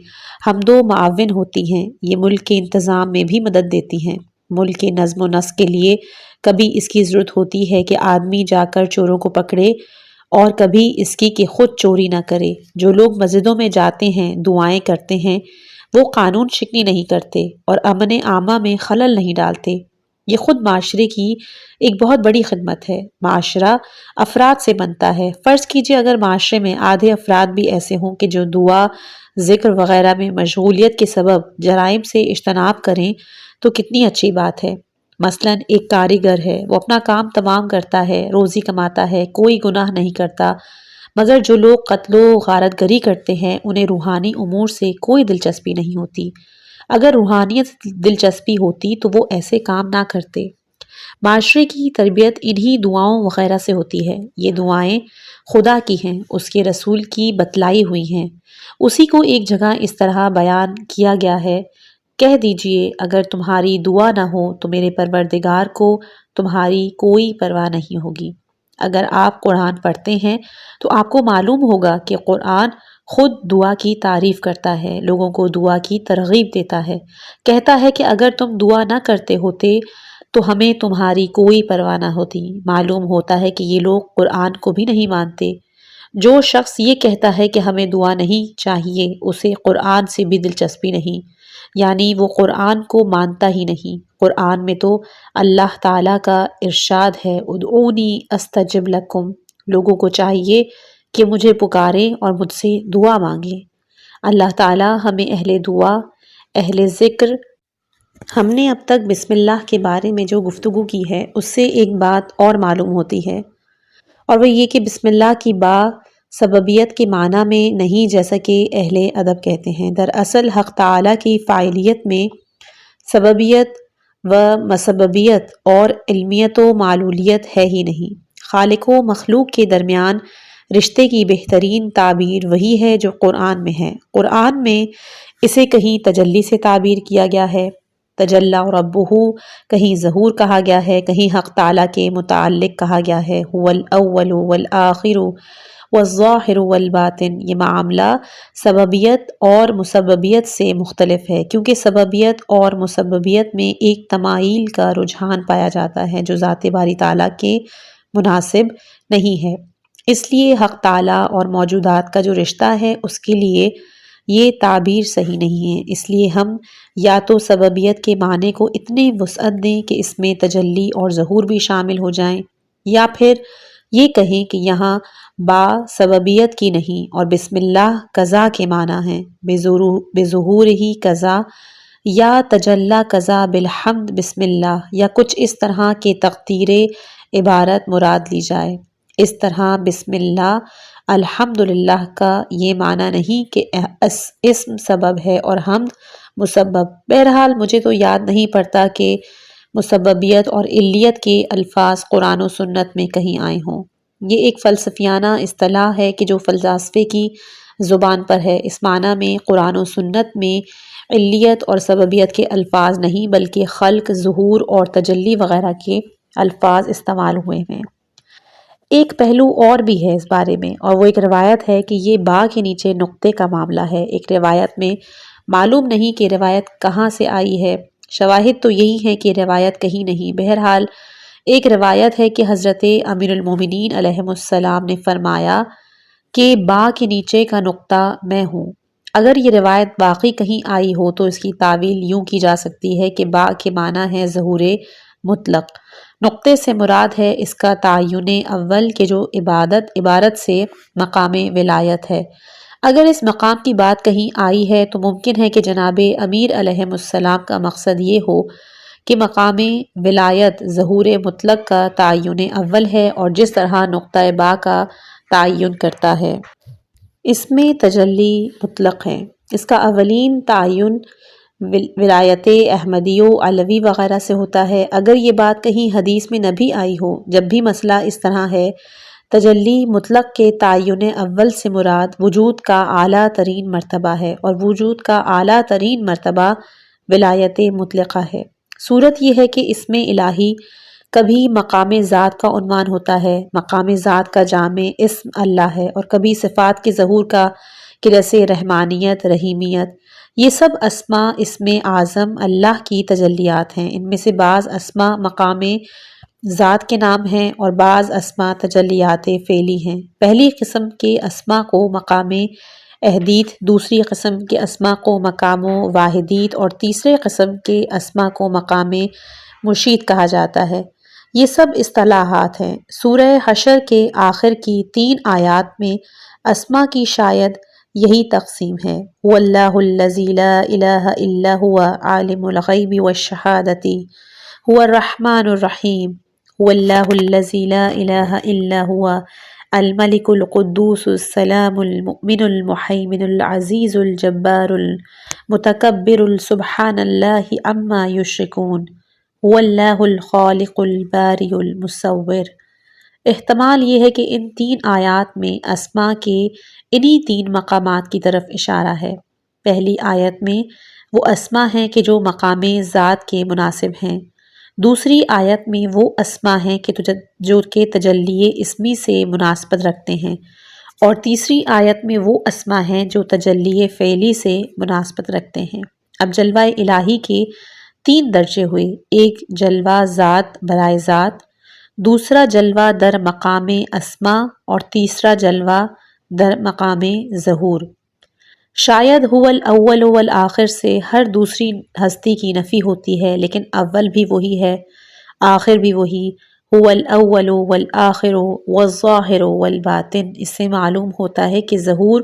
حمد و معاون ہوتی ہیں، یہ ملک کے انتظام میں بھی مدد دیتی ہیں۔ ملک کے نظم و نسق کے لیے کبھی اس کی ضرورت ہوتی ہے کہ آدمی جا کر چوروں کو پکڑے اور کبھی اس کی کہ خود چوری نہ کرے۔ جو لوگ مسجدوں میں جاتے ہیں، دعائیں کرتے ہیں، وہ قانون شکنی نہیں کرتے اور امن عامہ میں خلل نہیں ڈالتے۔ یہ خود معاشرے کی ایک بہت بڑی خدمت ہے۔ معاشرہ افراد سے بنتا ہے۔ فرض کیجئے اگر معاشرے میں آدھے افراد بھی ایسے ہوں کہ جو دعا، ذکر وغیرہ میں مشغولیت کے سبب جرائم سے اجتناب کریں تو کتنی اچھی بات ہے۔ مثلاً ایک کاریگر ہے، وہ اپنا کام تمام کرتا ہے، روزی کماتا ہے، کوئی گناہ نہیں کرتا، مگر جو لوگ قتل و غارت گری کرتے ہیں انہیں روحانی امور سے کوئی دلچسپی نہیں ہوتی۔ اگر روحانیت دلچسپی ہوتی تو وہ ایسے کام نہ کرتے۔ معاشرے کی تربیت انہی دعاؤں وغیرہ سے ہوتی ہے۔ یہ دعائیں خدا کی ہیں، اس کے رسول کی بتلائی ہوئی ہیں۔ اسی کو ایک جگہ اس طرح بیان کیا گیا ہے، کہہ دیجئے اگر تمہاری دعا نہ ہو تو میرے پروردگار کو تمہاری کوئی پرواہ نہیں ہوگی۔ اگر آپ قرآن پڑھتے ہیں تو آپ کو معلوم ہوگا کہ قرآن خود دعا کی تعریف کرتا ہے، لوگوں کو دعا کی ترغیب دیتا ہے، کہتا ہے کہ اگر تم دعا نہ کرتے ہوتے تو ہمیں تمہاری کوئی پرواہ نہ ہوتی۔ معلوم ہوتا ہے کہ یہ لوگ قرآن کو بھی نہیں مانتے۔ جو شخص یہ کہتا ہے کہ ہمیں دعا نہیں چاہیے، اسے قرآن سے بھی دلچسپی نہیں، یعنی وہ قرآن کو مانتا ہی نہیں۔ قرآن میں تو اللہ تعالیٰ کا ارشاد ہے، ادعونی استجب لکم، لوگوں کو چاہیے کہ مجھے پکاریں اور مجھ سے دعا مانگیں۔ اللہ تعالیٰ ہمیں اہل دعا، اہل ذکر۔ ہم نے اب تک بسم اللہ کے بارے میں جو گفتگو کی ہے اس سے ایک بات اور معلوم ہوتی ہے، اور وہ یہ کہ بسم اللہ کی با سببیت کے معنی میں نہیں جیسا کہ اہل ادب کہتے ہیں۔ دراصل حق تعالیٰ کی فاعلیت میں سببیت و مسببیت اور علمیت و معلولیت ہے ہی نہیں۔ خالق و مخلوق کے درمیان رشتے کی بہترین تعبیر وہی ہے جو قرآن میں ہے۔ قرآن میں اسے کہیں تجلی سے تعبیر کیا گیا ہے، تجلی ربہ، کہیں ظہور کہا گیا ہے، کہیں حق تعالیٰ کے متعلق کہا گیا ہے، هو الاول والآخر والظاہر والباطن۔ یہ معاملہ سببیت اور مسببیت سے مختلف ہے، کیونکہ سببیت اور مسببیت میں ایک تمائل کا رجحان پایا جاتا ہے جو ذات باری تعالیٰ کے مناسب نہیں ہے۔ اس لیے حق تعالیٰ اور موجودات کا جو رشتہ ہے اس کے لیے یہ تعبیر صحیح نہیں ہے۔ اس لیے ہم یا تو سببیت کے معنی کو اتنے وسعت دیں کہ اس میں تجلی اور ظہور بھی شامل ہو جائیں، یا پھر یہ کہیں کہ یہاں با سببیت کی نہیں اور بسم اللہ قضا کے معنی ہیں، بظہور ہی قضا یا تجلی قضا بالحمد بسم اللہ، یا کچھ اس طرح کے تقدیر عبارت مراد لی جائے۔ اس طرح بسم اللہ الحمدللہ کا یہ معنی نہیں کہ اسم سبب ہے اور حمد مسبب۔ بہرحال مجھے تو یاد نہیں پڑتا کہ مسببیت اور علیت کے الفاظ قرآن و سنت میں کہیں آئے ہوں۔ یہ ایک فلسفیانہ اصطلاح ہے کہ جو فلسفے کی زبان پر ہے۔ اس معنی میں قرآن و سنت میں علیت اور سببیت کے الفاظ نہیں بلکہ خلق، ظہور اور تجلی وغیرہ کے الفاظ استعمال ہوئے ہیں۔ ایک پہلو اور بھی ہے اس بارے میں، اور وہ ایک روایت ہے کہ یہ با کے نیچے نقطے کا معاملہ ہے۔ ایک روایت میں معلوم نہیں کہ روایت کہاں سے آئی ہے، شواہد تو یہی ہیں کہ روایت کہیں نہیں۔ بہرحال ایک روایت ہے کہ حضرت امیر المومنین علیہ السلام نے فرمایا کہ با کے نیچے کا نقطہ میں ہوں۔ اگر یہ روایت واقعی کہیں آئی ہو تو اس کی تعویل یوں کی جا سکتی ہے کہ با کے معنی ہے ظہور مطلق، نقطے سے مراد ہے اس کا تعین اول کہ جو عبارت سے مقام ولایت ہے۔ اگر اس مقام کی بات کہیں آئی ہے تو ممکن ہے کہ جناب امیر علیہ السلام کا مقصد یہ ہو کہ مقام ولایت ظہور مطلق کا تعین اول ہے، اور جس طرح نقطہ با کا تعین کرتا ہے اس میں تجلی مطلق ہے، اس کا اولین تعین ولایت احمدی و علوی وغیرہ سے ہوتا ہے۔ اگر یہ بات کہیں حدیث میں نہ بھی آئی ہو، جب بھی مسئلہ اس طرح ہے، تجلی مطلق کے تعین اول سے مراد وجود کا اعلیٰ ترین مرتبہ ہے، اور وجود کا اعلیٰ ترین مرتبہ ولایت مطلقہ ہے۔ صورت یہ ہے کہ اس میں الہی کبھی مقام ذات کا عنوان ہوتا ہے، مقام ذات کا جامع اسم اللہ ہے، اور کبھی صفات کے ظہور کا کہ جیسے رحمانیت، رحیمیت، یہ سب اسماء اسم اعظم اللہ کی تجلیات ہیں۔ ان میں سے بعض اسماء مقام ذات کے نام ہیں اور بعض اسماء تجلیات فعلی ہیں۔ پہلی قسم کے اسماء کو مقام احدیت، دوسری قسم کے اسماء کو مقام واحدیت، اور تیسرے قسم کے اسماء کو مقام مشید کہا جاتا ہے۔ یہ سب اصطلاحات ہیں۔ سورہ حشر کے آخر کی 3 آیات میں اسماء کی شاید یہی تقسیم ہے۔ هو اللہ الذی لا الہ الا هو عالم الغیب والشہادۃ هو الرحمن الرحیم۔ هو اللہ الذی لا الہ الا هو الملک القدوس السلام المؤمن المحیمن العزیز الجبار المتکبر سبحان اللہ عما یشرکون۔ هو اللہ الخالق الباری المصور۔ احتمال یہ ہے کہ ان 3 آیات میں اسماء کے انہی 3 مقامات کی طرف اشارہ ہے۔ پہلی آیت میں وہ اسماء ہیں کہ جو مقام ذات کے مناسب ہیں، دوسری آیت میں وہ اسماء ہیں کہ جو کہ تجلی اسمی سے مناسبت رکھتے ہیں، اور تیسری آیت میں وہ اسما ہیں جو تجلی فعلی سے مناسبت رکھتے ہیں۔ اب جلوہ الہی کے 3 درجے ہوئے، ایک جلوہ ذات برائے ذات، دوسرا جلوہ در مقام اسما اور تیسرا جلوہ در مقام ظہور۔ شاید هو الاول والآخر سے ہر دوسری ہستی کی نفی ہوتی ہے، لیکن اول بھی وہی ہے، آخر بھی وہی، هو الاول والآخر والظاہر والباطن۔ اس سے معلوم ہوتا ہے کہ ظہور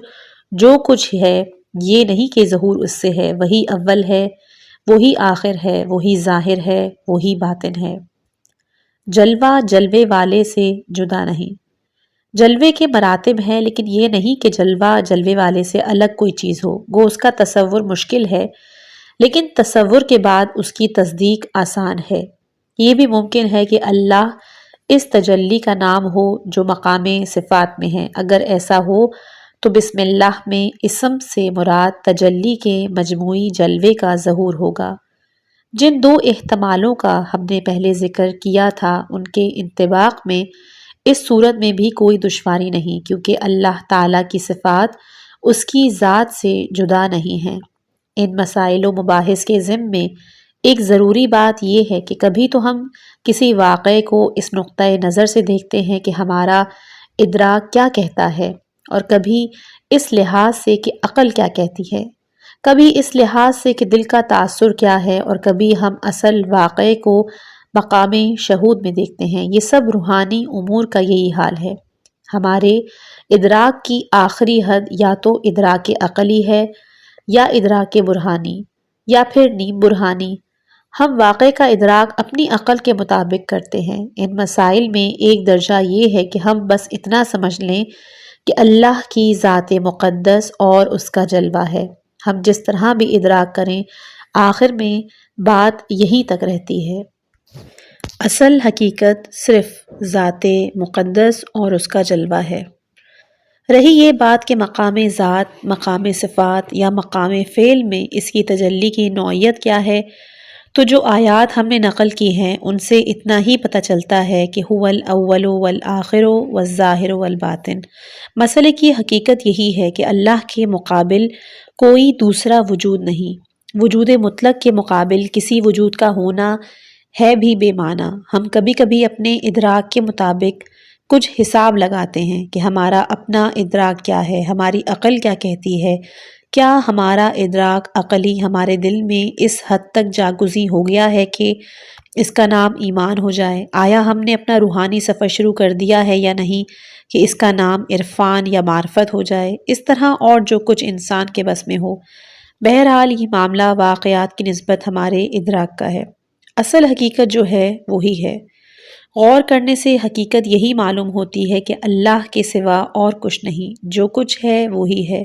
جو کچھ ہے یہ نہیں کہ ظہور اس سے ہے، وہی اول ہے، وہی آخر ہے، وہی ظاہر ہے، وہی باطن ہے۔ جلوہ جلوے والے سے جدا نہیں۔ جلوے کے مراتب ہیں، لیکن یہ نہیں کہ جلوہ جلوے والے سے الگ کوئی چیز ہو، گو اس کا تصور مشکل ہے، لیکن تصور کے بعد اس کی تصدیق آسان ہے۔ یہ بھی ممکن ہے کہ اللہ اس تجلی کا نام ہو جو مقام صفات میں ہے۔ اگر ایسا ہو تو بسم اللہ میں اسم سے مراد تجلی کے مجموعی جلوے کا ظہور ہوگا۔ جن 2 احتمالوں کا ہم نے پہلے ذکر کیا تھا ان کے انطباق میں اس صورت میں بھی کوئی دشواری نہیں، کیونکہ اللہ تعالیٰ کی صفات اس کی ذات سے جدا نہیں ہیں۔ ان مسائل و مباحث کے ضمن میں ایک ضروری بات یہ ہے کہ کبھی تو ہم کسی واقعے کو اس نقطۂ نظر سے دیکھتے ہیں کہ ہمارا ادراک کیا کہتا ہے، اور کبھی اس لحاظ سے کہ عقل کیا کہتی ہے، کبھی اس لحاظ سے کہ دل کا تاثر کیا ہے، اور کبھی ہم اصل واقعے کو مقام شہود میں دیکھتے ہیں۔ یہ سب روحانی امور کا یہی حال ہے۔ ہمارے ادراک کی آخری حد یا تو ادراک عقلی ہے یا ادراک برہانی یا پھر نیم برہانی۔ ہم واقعے کا ادراک اپنی عقل کے مطابق کرتے ہیں۔ ان مسائل میں ایک درجہ یہ ہے کہ ہم بس اتنا سمجھ لیں کہ اللہ کی ذات مقدس اور اس کا جلوہ ہے۔ ہم جس طرح بھی ادراک کریں آخر میں بات یہیں تک رہتی ہے۔ اصل حقیقت صرف ذات مقدس اور اس کا جلوہ ہے۔ رہی یہ بات کہ مقام ذات، مقام صفات یا مقام فعل میں اس کی تجلی کی نوعیت کیا ہے، تو جو آیات ہم نے نقل کی ہیں ان سے اتنا ہی پتہ چلتا ہے کہ هو الاول والآخر والظاہر والباطن۔ مسئلے کی حقیقت یہی ہے کہ اللہ کے مقابل کوئی دوسرا وجود نہیں۔ وجود مطلق کے مقابل کسی وجود کا ہونا ہے بھی بے معنی۔ ہم کبھی کبھی اپنے ادراک کے مطابق کچھ حساب لگاتے ہیں کہ ہمارا اپنا ادراک کیا ہے، ہماری عقل کیا کہتی ہے۔ کیا ہمارا ادراک عقلی ہمارے دل میں اس حد تک جاگزی ہو گیا ہے کہ اس کا نام ایمان ہو جائے؟ آیا ہم نے اپنا روحانی سفر شروع کر دیا ہے یا نہیں کہ اس کا نام عرفان یا معرفت ہو جائے؟ اس طرح اور جو کچھ انسان کے بس میں ہو۔ بہرحال یہ معاملہ واقعات کی نسبت ہمارے ادراک کا ہے۔ اصل حقیقت جو ہے وہی ہے۔ غور کرنے سے حقیقت یہی معلوم ہوتی ہے کہ اللہ کے سوا اور کچھ نہیں، جو کچھ ہے وہی ہے،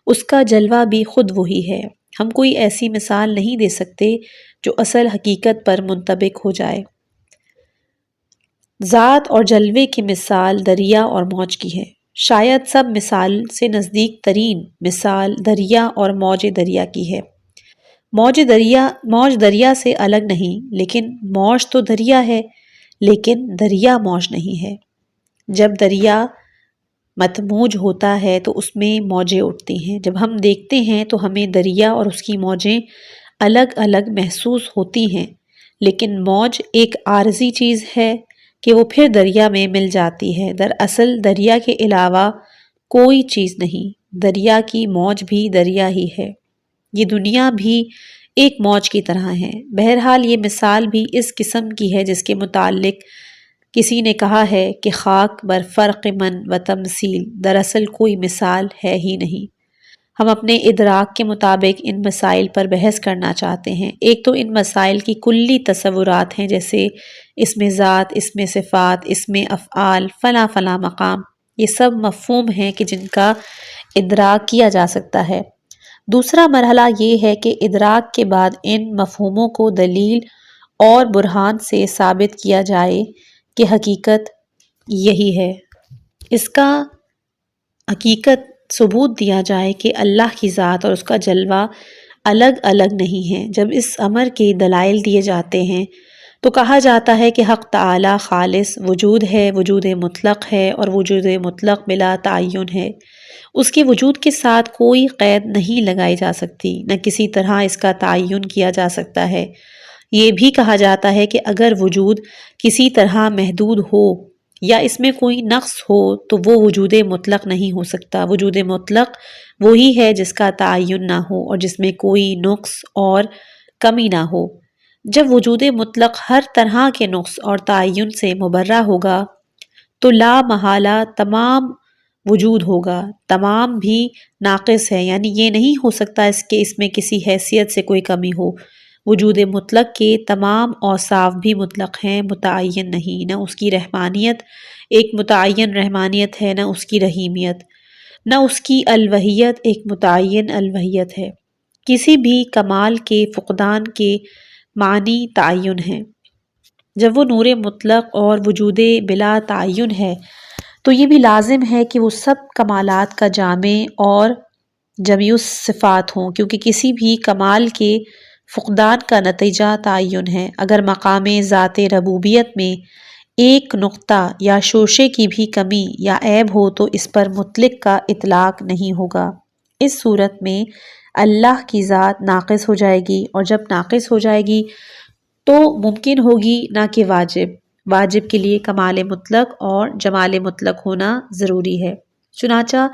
اس کا جلوہ بھی خود وہی ہے۔ ہم کوئی ایسی مثال نہیں دے سکتے جو اصل حقیقت پر منطبق ہو جائے۔ ذات اور جلوے کی مثال دریا اور موج کی ہے۔ شاید سب مثال سے نزدیک ترین مثال دریا اور موج دریا کی ہے۔ موج دریا سے الگ نہیں، لیکن موج تو دریا ہے، لیکن دریا موج نہیں ہے۔ جب دریا متموج ہوتا ہے تو اس میں موجیں اٹھتی ہیں۔ جب ہم دیکھتے ہیں تو ہمیں دریا اور اس کی موجیں الگ الگ محسوس ہوتی ہیں، لیکن موج ایک عارضی چیز ہے کہ وہ پھر دریا میں مل جاتی ہے۔ دراصل دریا کے علاوہ کوئی چیز نہیں، دریا کی موج بھی دریا ہی ہے۔ یہ دنیا بھی ایک موج کی طرح ہے۔ بہرحال یہ مثال بھی اس قسم کی ہے جس کے متعلق کسی نے کہا ہے کہ خاک بر فرق من و تمثیل، دراصل کوئی مثال ہے ہی نہیں۔ ہم اپنے ادراک کے مطابق ان مسائل پر بحث کرنا چاہتے ہیں۔ ایک تو ان مسائل کی کلی تصورات ہیں، جیسے اسم ذات، اسم صفات، اسم افعال، فلاں فلاں مقام، یہ سب مفہوم ہیں کہ جن کا ادراک کیا جا سکتا ہے۔ دوسرا مرحلہ یہ ہے کہ ادراک کے بعد ان مفہوموں کو دلیل اور برہان سے ثابت کیا جائے کہ حقیقت یہی ہے۔ اس کا حقیقت ثبوت دیا جائے کہ اللہ کی ذات اور اس کا جلوہ الگ الگ نہیں ہیں۔ جب اس امر کے دلائل دیے جاتے ہیں تو کہا جاتا ہے کہ حق تعالی خالص وجود ہے، وجود مطلق ہے، اور وجود مطلق بلا تعین ہے۔ اس کے وجود کے ساتھ کوئی قید نہیں لگائی جا سکتی، نہ کسی طرح اس کا تعین کیا جا سکتا ہے۔ یہ بھی کہا جاتا ہے کہ اگر وجود کسی طرح محدود ہو یا اس میں کوئی نقص ہو تو وہ وجود مطلق نہیں ہو سکتا۔ وجود مطلق وہی ہے جس کا تعین نہ ہو اور جس میں کوئی نقص اور کمی نہ ہو۔ جب وجود مطلق ہر طرح کے نقص اور تعین سے مبرہ ہوگا تو لا محالہ تمام وجود ہوگا، تمام بھی ناقص ہے، یعنی یہ نہیں ہو سکتا اس میں کسی حیثیت سے کوئی کمی ہو۔ وجود مطلق کے تمام اوصاف بھی مطلق ہیں، متعین نہیں، نہ اس کی رحمانیت ایک متعین رحمانیت ہے، نہ اس کی رحیمیت، نہ اس کی الوہیت ایک متعین الوہیت ہے۔ کسی بھی کمال کے فقدان کے معنی تعین ہے۔ جب وہ نور مطلق اور وجود بلا تعین ہے تو یہ بھی لازم ہے کہ وہ سب کمالات کا جامع اور جمیع صفات ہوں، کیونکہ کسی بھی کمال کے فقدان کا نتیجہ تعین ہے۔ اگر مقام ذات ربوبیت میں ایک نقطہ یا شوشے کی بھی کمی یا عیب ہو تو اس پر مطلق کا اطلاق نہیں ہوگا۔ اس صورت میں اللہ کی ذات ناقص ہو جائے گی، اور جب ناقص ہو جائے گی تو ممکن ہوگی نہ کہ واجب۔ واجب کے لیے کمال مطلق اور جمال مطلق ہونا ضروری ہے۔ چنانچہ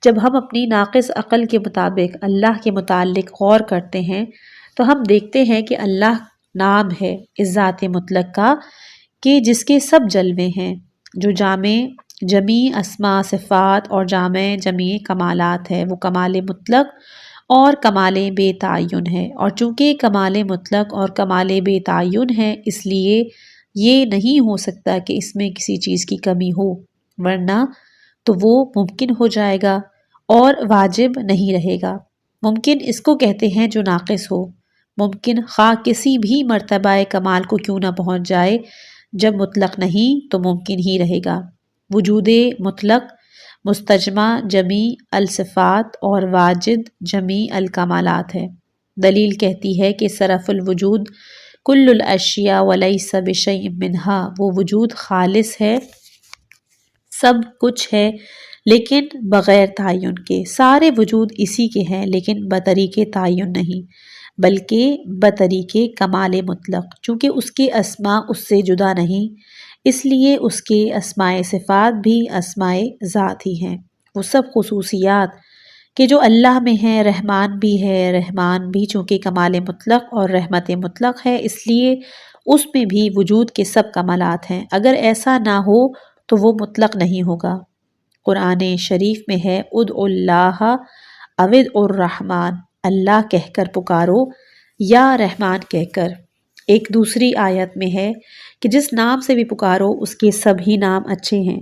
جب ہم اپنی ناقص عقل کے مطابق اللہ کے متعلق غور کرتے ہیں تو ہم دیکھتے ہیں کہ اللہ نام ہے اس ذات مطلق کا کہ جس کے سب جلوے ہیں، جو جامع جمیع اسماء صفات اور جامع جمیع کمالات ہے۔ وہ کمال مطلق اور کمال بے تعین ہے، اور چونکہ کمال مطلق اور کمال بے تعین ہے اس لیے یہ نہیں ہو سکتا کہ اس میں کسی چیز کی کمی ہو، ورنہ تو وہ ممکن ہو جائے گا اور واجب نہیں رہے گا۔ ممکن اس کو کہتے ہیں جو ناقص ہو، ممکن خواہ کسی بھی مرتبہ کمال کو کیوں نہ پہنچ جائے، جب مطلق نہیں تو ممکن ہی رہے گا۔ وجود مطلق مستجمع جمیع الصفات اور واجد جمیع الکمالات ہے۔ دلیل کہتی ہے کہ صرف الوجود کل الاشیاء ولیس بشیء منہا، وہ وجود خالص ہے، سب کچھ ہے لیکن بغیر تعین کے۔ سارے وجود اسی کے ہیں لیکن بطریق تعین نہیں، بلکہ بطریق کمال مطلق۔ چونکہ اس کے اسماء اس سے جدا نہیں، اس لیے اس کے اسماء صفات بھی اسماء ذات ہی ہیں۔ وہ سب خصوصیات کہ جو اللہ میں ہیں، رحمان بھی ہے، رحمان بھی چونکہ کمال مطلق اور رحمت مطلق ہے اس لیے اس میں بھی وجود کے سب کمالات ہیں۔ اگر ایسا نہ ہو تو وہ مطلق نہیں ہوگا۔ قرآن شریف میں ہے ادعوا اللہ او ادعوا الرحمن، اللہ کہہ کر پکارو یا رحمان کہہ کر۔ ایک دوسری آیت میں ہے کہ جس نام سے بھی پکارو اس کے سبھی نام اچھے ہیں،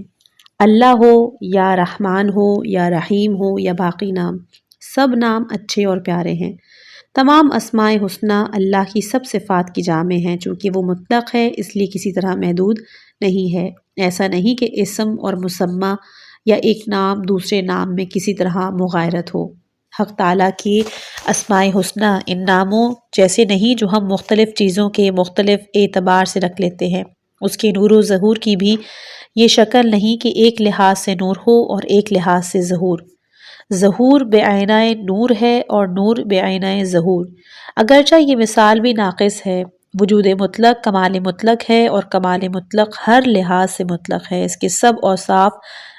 اللہ ہو یا رحمان ہو یا رحیم ہو یا باقی نام، سب نام اچھے اور پیارے ہیں۔ تمام اسماء حسنہ اللہ کی سب صفات کی جامع ہیں، چونکہ وہ مطلق ہے اس لیے کسی طرح محدود نہیں ہے۔ ایسا نہیں کہ اسم اور مسمى یا ایک نام دوسرے نام میں کسی طرح مغایرت ہو۔ حق تعالیٰ کی اسماء حسنہ ان ناموں جیسے نہیں جو ہم مختلف چیزوں کے مختلف اعتبار سے رکھ لیتے ہیں۔ اس کے نور و ظہور کی بھی یہ شکل نہیں کہ ایک لحاظ سے نور ہو اور ایک لحاظ سے ظہور۔ ظہور بعینہ نور ہے اور نور بعینہ ظہور، اگرچہ یہ مثال بھی ناقص ہے۔ وجود مطلق کمال مطلق ہے اور کمال مطلق ہر لحاظ سے مطلق ہے، اس کے سب اوصاف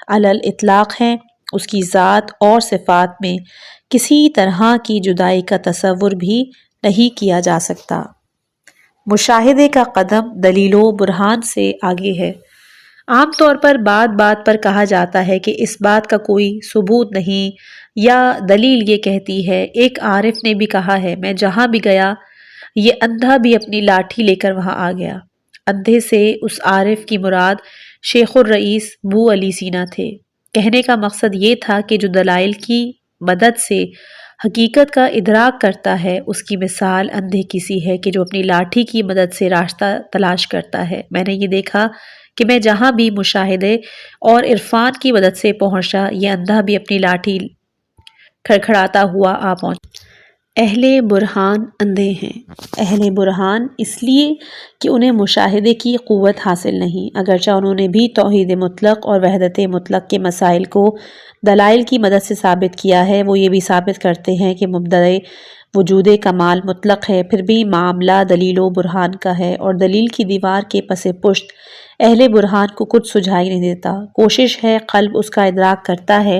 علی الاطلاق ہیں۔ اس کی ذات اور صفات میں کسی طرح کی جدائی کا تصور بھی نہیں کیا جا سکتا۔ مشاہدے کا قدم دلیل و برہان سے آگے ہے۔ عام طور پر بات بات پر کہا جاتا ہے کہ اس بات کا کوئی ثبوت نہیں، یا دلیل یہ کہتی ہے۔ ایک عارف نے بھی کہا ہے میں جہاں بھی گیا یہ اندھا بھی اپنی لاٹھی لے کر وہاں آ گیا۔ اندھے سے اس عارف کی مراد شیخ الرئیس بو علی سینا تھے۔ کہنے کا مقصد یہ تھا کہ جو دلائل کی مدد سے حقیقت کا ادراک کرتا ہے اس کی مثال اندھے کی سی ہے کہ جو اپنی لاٹھی کی مدد سے راستہ تلاش کرتا ہے۔ میں نے یہ دیکھا کہ میں جہاں بھی مشاہدے اور عرفان کی مدد سے پہنچا یہ اندھا بھی اپنی لاٹھی کھڑکھڑاتا ہوا آ پہنچا۔ اہل برہان اندھے ہیں۔ اہل برہان اس لیے کہ انہیں مشاہدے کی قوت حاصل نہیں، اگرچہ انہوں نے بھی توحید مطلق اور وحدت مطلق کے مسائل کو دلائل کی مدد سے ثابت کیا ہے۔ وہ یہ بھی ثابت کرتے ہیں کہ مبدأ وجود کمال مطلق ہے، پھر بھی معاملہ دلیل و برہان کا ہے، اور دلیل کی دیوار کے پس پشت اہل برہان کو کچھ سجھائی نہیں دیتا۔ کوشش ہے، قلب اس کا ادراک کرتا ہے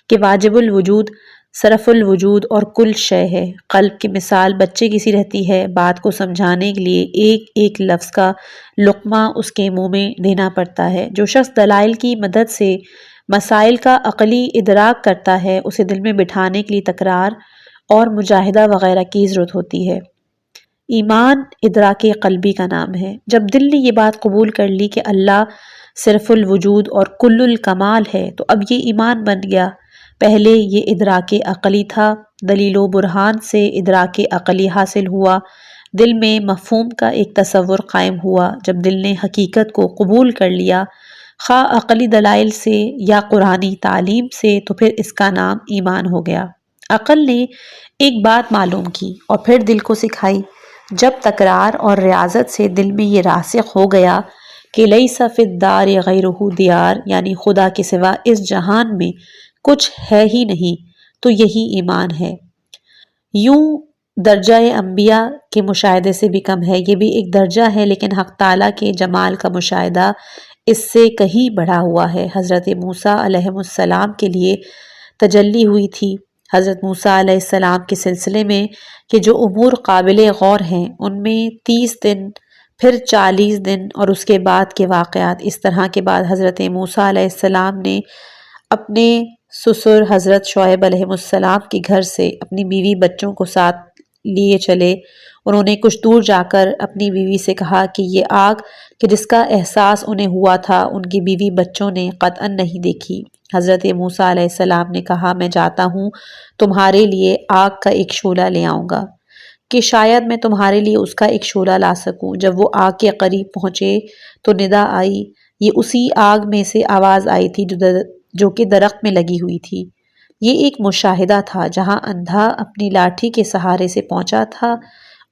کہ واجب الوجود صرف الوجود اور کل شے ہے۔ قلب کی مثال بچے کی سی رہتی ہے، بات کو سمجھانے کے لیے ایک ایک لفظ کا لقمہ اس کے منہ میں دینا پڑتا ہے۔ جو شخص دلائل کی مدد سے مسائل کا عقلی ادراک کرتا ہے، اسے دل میں بٹھانے کے لیے تکرار اور مجاہدہ وغیرہ کی ضرورت ہوتی ہے۔ ایمان ادراک قلبی کا نام ہے۔ جب دل نے یہ بات قبول کر لی کہ اللہ صرف الوجود اور کل الکمال ہے تو اب یہ ایمان بن گیا۔ پہلے یہ ادراک عقلی تھا، دلیل و برہان سے ادراک عقلی حاصل ہوا، دل میں مفہوم کا ایک تصور قائم ہوا۔ جب دل نے حقیقت کو قبول کر لیا، خواہ عقلی دلائل سے یا قرآنی تعلیم سے، تو پھر اس کا نام ایمان ہو گیا۔ عقل نے ایک بات معلوم کی اور پھر دل کو سکھائی۔ جب تکرار اور ریاضت سے دل میں یہ راسخ ہو گیا کہ لیس فی الدار غیرہ دیار، یعنی خدا کے سوا اس جہان میں کچھ ہے ہی نہیں، تو یہی ایمان ہے۔ یوں درجہ انبیاء کے مشاہدے سے بھی کم ہے، یہ بھی ایک درجہ ہے، لیکن حق تعالیٰ کے جمال کا مشاہدہ اس سے کہیں بڑھا ہوا ہے۔ حضرت موسیٰ علیہ السلام کے لیے تجلی ہوئی تھی۔ حضرت موسیٰ علیہ السلام کے سلسلے میں کہ جو امور قابل غور ہیں، ان میں 30 دن، پھر 40 دن اور اس کے بعد کے واقعات۔ اس طرح کے بعد حضرت موسیٰ علیہ السلام نے اپنے سسر حضرت شعیب علیہ السلام کے گھر سے اپنی بیوی بچوں کو ساتھ لیے چلے۔ انہوں نے کچھ دور جا کر اپنی بیوی سے کہا کہ یہ آگ کہ جس کا احساس انہیں ہوا تھا، ان کی بیوی بچوں نے قطعاً نہیں دیکھی۔ حضرت موسیٰ علیہ السلام نے کہا میں جاتا ہوں، تمہارے لیے آگ کا ایک شعلہ لے آؤں گا کہ شاید میں تمہارے لیے اس کا ایک شعلہ لا سکوں۔ جب وہ آگ کے قریب پہنچے تو ندا آئی، یہ اسی آگ میں سے آواز آئی تھی جو کہ درخت میں لگی ہوئی تھی۔ یہ ایک مشاہدہ تھا جہاں اندھا اپنی لاٹھی کے سہارے سے پہنچا تھا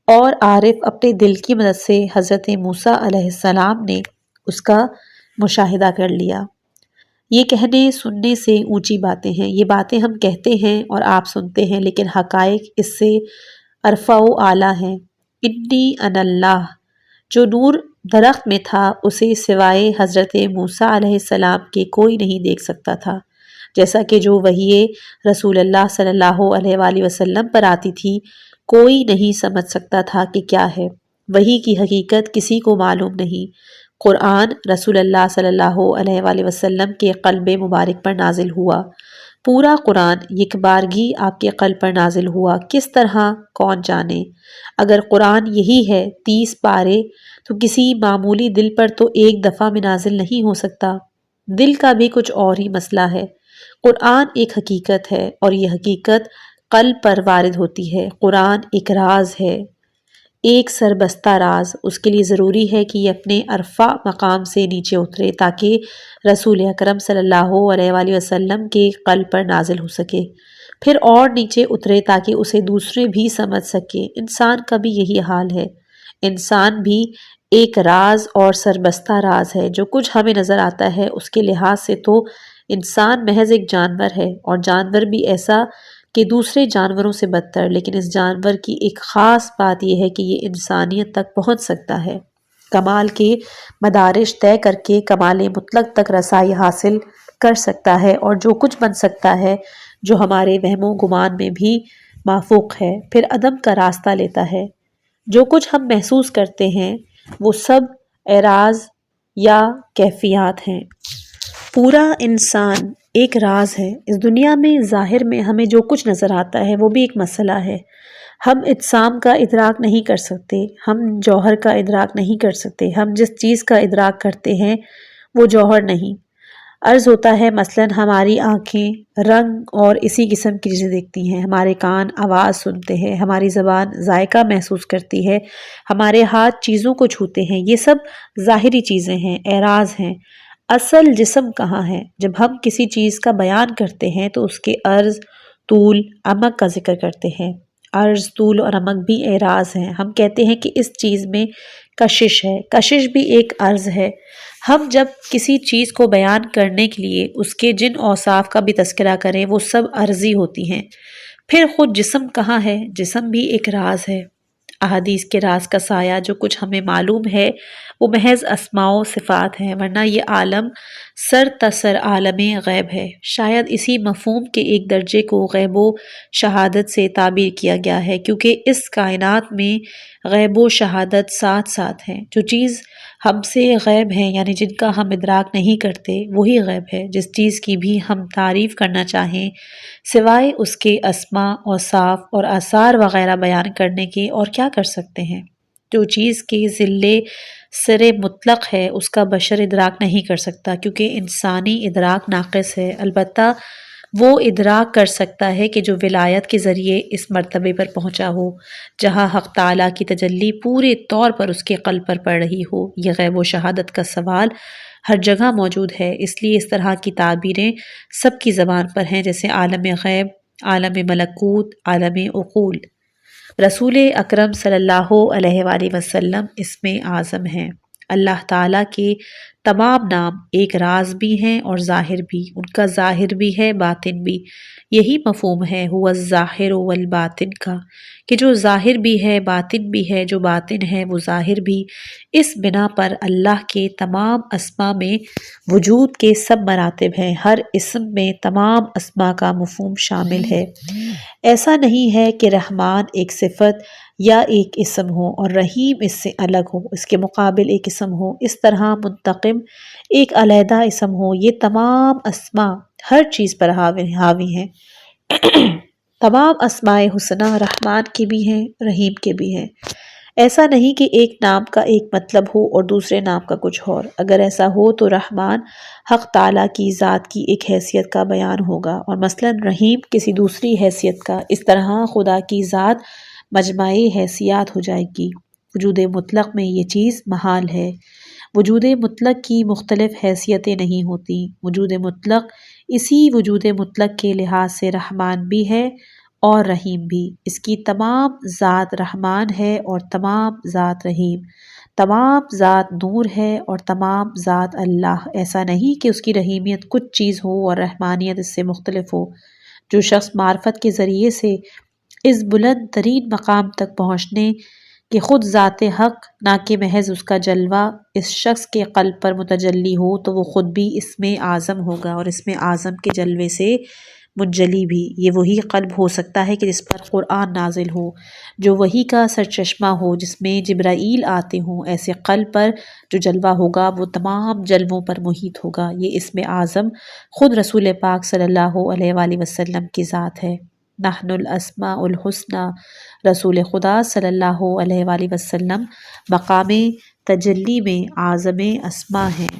اور عارف اپنے دل کی مدد سے حضرت موسیٰ علیہ السلام نے اس کا مشاہدہ کر لیا۔ یہ کہنے سننے سے اونچی باتیں ہیں، یہ باتیں ہم کہتے ہیں اور آپ سنتے ہیں، لیکن حقائق اس سے ارفع و اعلیٰ ہیں۔ انی انا اللہ، جو نور درخت میں تھا اسے سوائے حضرت موسیٰ علیہ السلام کے کوئی نہیں دیکھ سکتا تھا، جیسا کہ جو وحی رسول اللہ صلی اللہ علیہ وآلہ وسلم پر آتی تھی کوئی نہیں سمجھ سکتا تھا کہ کیا ہے۔ وحی کی حقیقت کسی کو معلوم نہیں۔ قرآن رسول اللہ صلی اللہ علیہ وآلہ وسلم کے قلب مبارک پر نازل ہوا۔ پورا قرآن یکبارگی آپ کے قلب پر نازل ہوا، کس طرح کون جانے۔ اگر قرآن یہی ہے 30 پارے، تو کسی معمولی دل پر تو ایک دفعہ میں نازل نہیں ہو سکتا۔ دل کا بھی کچھ اور ہی مسئلہ ہے۔ قرآن ایک حقیقت ہے اور یہ حقیقت قلب پر وارد ہوتی ہے۔ قرآن ایک راز ہے، ایک سربستہ راز۔ اس کے لیے ضروری ہے کہ یہ اپنے ارفع مقام سے نیچے اترے تاکہ رسول اکرم صلی اللہ علیہ وآلہ وسلم کے قلب پر نازل ہو سکے، پھر اور نیچے اترے تاکہ اسے دوسرے بھی سمجھ سکے۔ انسان کا بھی یہی حال ہے۔ انسان بھی ایک راز اور سربستہ راز ہے۔ جو کچھ ہمیں نظر آتا ہے اس کے لحاظ سے تو انسان محض ایک جانور ہے، اور جانور بھی ایسا کہ دوسرے جانوروں سے بدتر، لیکن اس جانور کی ایک خاص بات یہ ہے کہ یہ انسانیت تک پہنچ سکتا ہے، کمال کے مدارج طے کر کے کمال مطلق تک رسائی حاصل کر سکتا ہے، اور جو کچھ بن سکتا ہے جو ہمارے وہم و گمان میں بھی مافوق ہے، پھر عدم کا راستہ لیتا ہے۔ جو کچھ ہم محسوس کرتے ہیں وہ سب اعراض یا کیفیات ہیں۔ پورا انسان ایک راز ہے۔ اس دنیا میں ظاہر میں ہمیں جو کچھ نظر آتا ہے وہ بھی ایک مسئلہ ہے۔ ہم اجسام کا ادراک نہیں کر سکتے، ہم جوہر کا ادراک نہیں کر سکتے، ہم جس چیز کا ادراک کرتے ہیں وہ جوہر نہیں۔ عرض ہوتا ہے مثلاً ہماری آنکھیں رنگ اور اسی قسم کی چیزیں دیکھتی ہیں، ہمارے کان آواز سنتے ہیں، ہماری زبان ذائقہ محسوس کرتی ہے، ہمارے ہاتھ چیزوں کو چھوتے ہیں۔ یہ سب ظاہری چیزیں ہیں، اعراض ہیں۔ اصل جسم کہاں ہے؟ جب ہم کسی چیز کا بیان کرتے ہیں تو اس کے عرض، طول، عمق کا ذکر کرتے ہیں۔ عرض، طول اور عمق بھی اعراض ہیں۔ ہم کہتے ہیں کہ اس چیز میں کشش ہے، کشش بھی ایک عرض ہے۔ ہم جب کسی چیز کو بیان کرنے کے لیے اس کے جن اوصاف کا بھی تذکرہ کریں وہ سب عرضی ہوتی ہیں۔ پھر خود جسم کہاں ہے؟ جسم بھی ایک راز ہے۔ احادیث کے راز کا سایہ جو کچھ ہمیں معلوم ہے وہ محض اسماء و صفات ہیں، ورنہ یہ عالم سر تسر عالم غیب ہے۔ شاید اسی مفہوم کے ایک درجے کو غیب و شہادت سے تعبیر کیا گیا ہے، کیونکہ اس کائنات میں غیب و شہادت ساتھ ساتھ ہیں۔ جو چیز ہم سے غیب ہے یعنی جن کا ہم ادراک نہیں کرتے وہی غیب ہے۔ جس چیز کی بھی ہم تعریف کرنا چاہیں سوائے اس کے اسماء، اوصاف اور آثار وغیرہ بیان کرنے کے اور کیا کر سکتے ہیں؟ جو چیز کے ذلے سر مطلق ہے اس کا بشر ادراک نہیں کر سکتا، کیونکہ انسانی ادراک ناقص ہے۔ البتہ وہ ادراک کر سکتا ہے کہ جو ولایت کے ذریعے اس مرتبے پر پہنچا ہو جہاں حق تعالیٰ کی تجلی پورے طور پر اس کے قلب پر پڑ رہی ہو۔ یہ غیب و شہادت کا سوال ہر جگہ موجود ہے، اس لیے اس طرح کی تعبیریں سب کی زبان پر ہیں، جیسے عالم غیب، عالم ملکوت، عالم عقول۔ رسول اکرم صلی اللہ علیہ وآلہ وسلم اس میں اعظم ہیں۔ اللہ تعالیٰ کے تمام نام ایک راز بھی ہیں اور ظاہر بھی، ان کا ظاہر بھی ہے باطن بھی۔ یہی مفہوم ہے هو الظاہر والباطن کا، کہ جو ظاہر بھی ہے باطن بھی ہے، جو باطن ہے وہ ظاہر بھی۔ اس بنا پر اللہ کے تمام اسماء میں وجود کے سب مراتب ہیں، ہر اسم میں تمام اسماء کا مفہوم شامل ہے۔ ایسا نہیں ہے کہ رحمان ایک صفت یا ایک اسم ہو اور رحیم اس سے الگ ہو، اس کے مقابل ایک اسم ہو، اس طرح منتقم ایک علیحدہ اسم ہو۔ یہ تمام اسماء ہر چیز پر حاوی ہیں۔ تمام اسماء حسنہ رحمان کے بھی ہیں، رحیم کے بھی ہیں۔ ایسا نہیں کہ ایک نام کا ایک مطلب ہو اور دوسرے نام کا کچھ اور۔ اگر ایسا ہو تو رحمان حق تعالیٰ کی ذات کی ایک حیثیت کا بیان ہوگا اور مثلا رحیم کسی دوسری حیثیت کا۔ اس طرح خدا کی ذات مجمعی حیثیات ہو جائے گی۔ وجود مطلق میں یہ چیز محال ہے۔ وجود مطلق کی مختلف حیثیتیں نہیں ہوتی۔ وجود مطلق اسی وجود مطلق کے لحاظ سے رحمان بھی ہے اور رحیم بھی۔ اس کی تمام ذات رحمان ہے اور تمام ذات رحیم، تمام ذات نور ہے اور تمام ذات اللہ۔ ایسا نہیں کہ اس کی رحیمیت کچھ چیز ہو اور رحمانیت اس سے مختلف ہو۔ جو شخص معرفت کے ذریعے سے اس بلند ترین مقام تک پہنچنے کہ خود ذات حق نہ کہ محض اس کا جلوہ اس شخص کے قلب پر متجلی ہو تو وہ خود بھی اس میں اعظم ہوگا اور اس میں اعظم کے جلوے سے منجلی بھی۔ یہ وہی قلب ہو سکتا ہے کہ جس پر قرآن نازل ہو، جو وحی کا سرچشمہ ہو، جس میں جبرائیل آتے ہوں۔ ایسے قلب پر جو جلوہ ہوگا وہ تمام جلووں پر محیط ہوگا۔ یہ اسم اعظم خود رسول پاک صلی اللہ علیہ وآلہ وسلم کی ذات ہے۔ نحن الاسماء الحسنی، رسول خدا صلی اللہ علیہ وآلہ وسلم مقام تجلی میں اعظم اسماء ہیں۔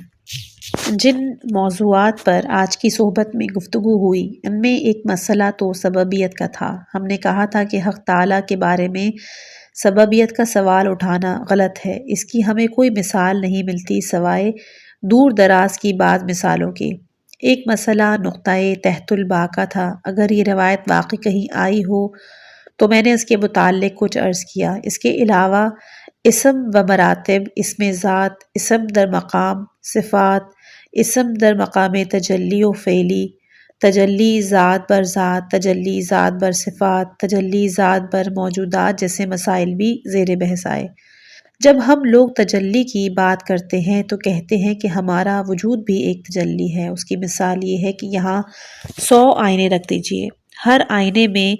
جن موضوعات پر آج کی صحبت میں گفتگو ہوئی ان میں ایک مسئلہ تو سببیت کا تھا۔ ہم نے کہا تھا کہ حق تعالیٰ کے بارے میں سببیت کا سوال اٹھانا غلط ہے۔ اس کی ہمیں کوئی مثال نہیں ملتی سوائے دور دراز کی بعض مثالوں کے۔ ایک مسئلہ نقطۂ تحت الباء کا تھا۔ اگر یہ روایت واقعی کہیں آئی ہو تو میں نے اس کے متعلق کچھ عرض کیا۔ اس کے علاوہ اسم و مراتب، اسم ذات، اسم در مقام صفات، اسم در مقام تجلی و فعلی، تجلی ذات بر ذات، تجلی ذات بر صفات، تجلی ذات بر موجودات جیسے مسائل بھی زیر بحث آئے۔ جب ہم لوگ تجلی کی بات کرتے ہیں تو کہتے ہیں کہ ہمارا وجود بھی ایک تجلی ہے۔ اس کی مثال یہ ہے کہ یہاں 100 آئینے رکھ دیجئے، ہر آئینے میں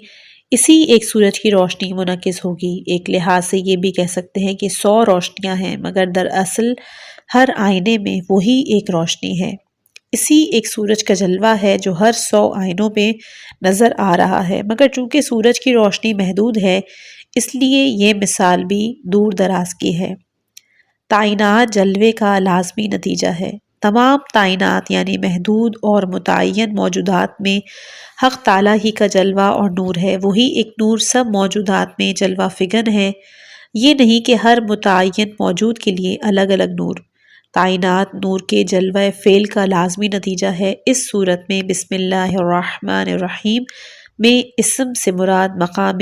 اسی ایک سورج کی روشنی منعکس ہوگی۔ ایک لحاظ سے یہ بھی کہہ سکتے ہیں کہ 100 روشنیاں ہیں، مگر دراصل ہر آئینے میں وہی ایک روشنی ہے، اسی ایک سورج کا جلوہ ہے جو ہر 100 آئینوں میں نظر آ رہا ہے۔ مگر چونکہ سورج کی روشنی محدود ہے اس لیے یہ مثال بھی دور دراز کی ہے۔ تعینات جلوے کا لازمی نتیجہ ہے۔ تمام تعینات یعنی محدود اور متعین موجودات میں حق تعالیٰ ہی کا جلوہ اور نور ہے۔ وہی ایک نور سب موجودات میں جلوہ فگن ہے۔ یہ نہیں کہ ہر متعین موجود کے لیے الگ الگ نور۔ تعینات نور کے جلوہ فعل کا لازمی نتیجہ ہے۔ اس صورت میں بسم اللہ الرحمن الرحیم میں اسم سے مراد مقام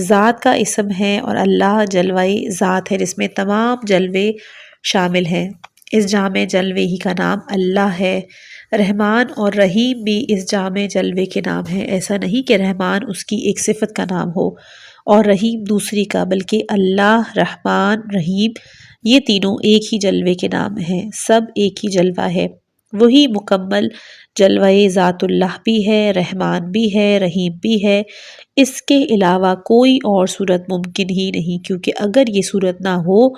ذات کا اسم ہے اور اللہ جلوہ ذات ہے جس میں تمام جلوے شامل ہیں۔ اس جامع جلوے ہی کا نام اللہ ہے۔ رحمان اور رحیم بھی اس جامع جلوے کے نام ہیں۔ ایسا نہیں کہ رحمان اس کی ایک صفت کا نام ہو اور رحیم دوسری کا، بلکہ اللہ، رحمان، رحیم یہ تینوں ایک ہی جلوے کے نام ہیں، سب ایک ہی جلوہ ہے۔ وہی مکمل جلوہ ذات اللہ بھی ہے، رحمان بھی ہے، رحیم بھی ہے۔ اس کے علاوہ کوئی اور صورت ممکن ہی نہیں، کیونکہ اگر یہ صورت نہ ہو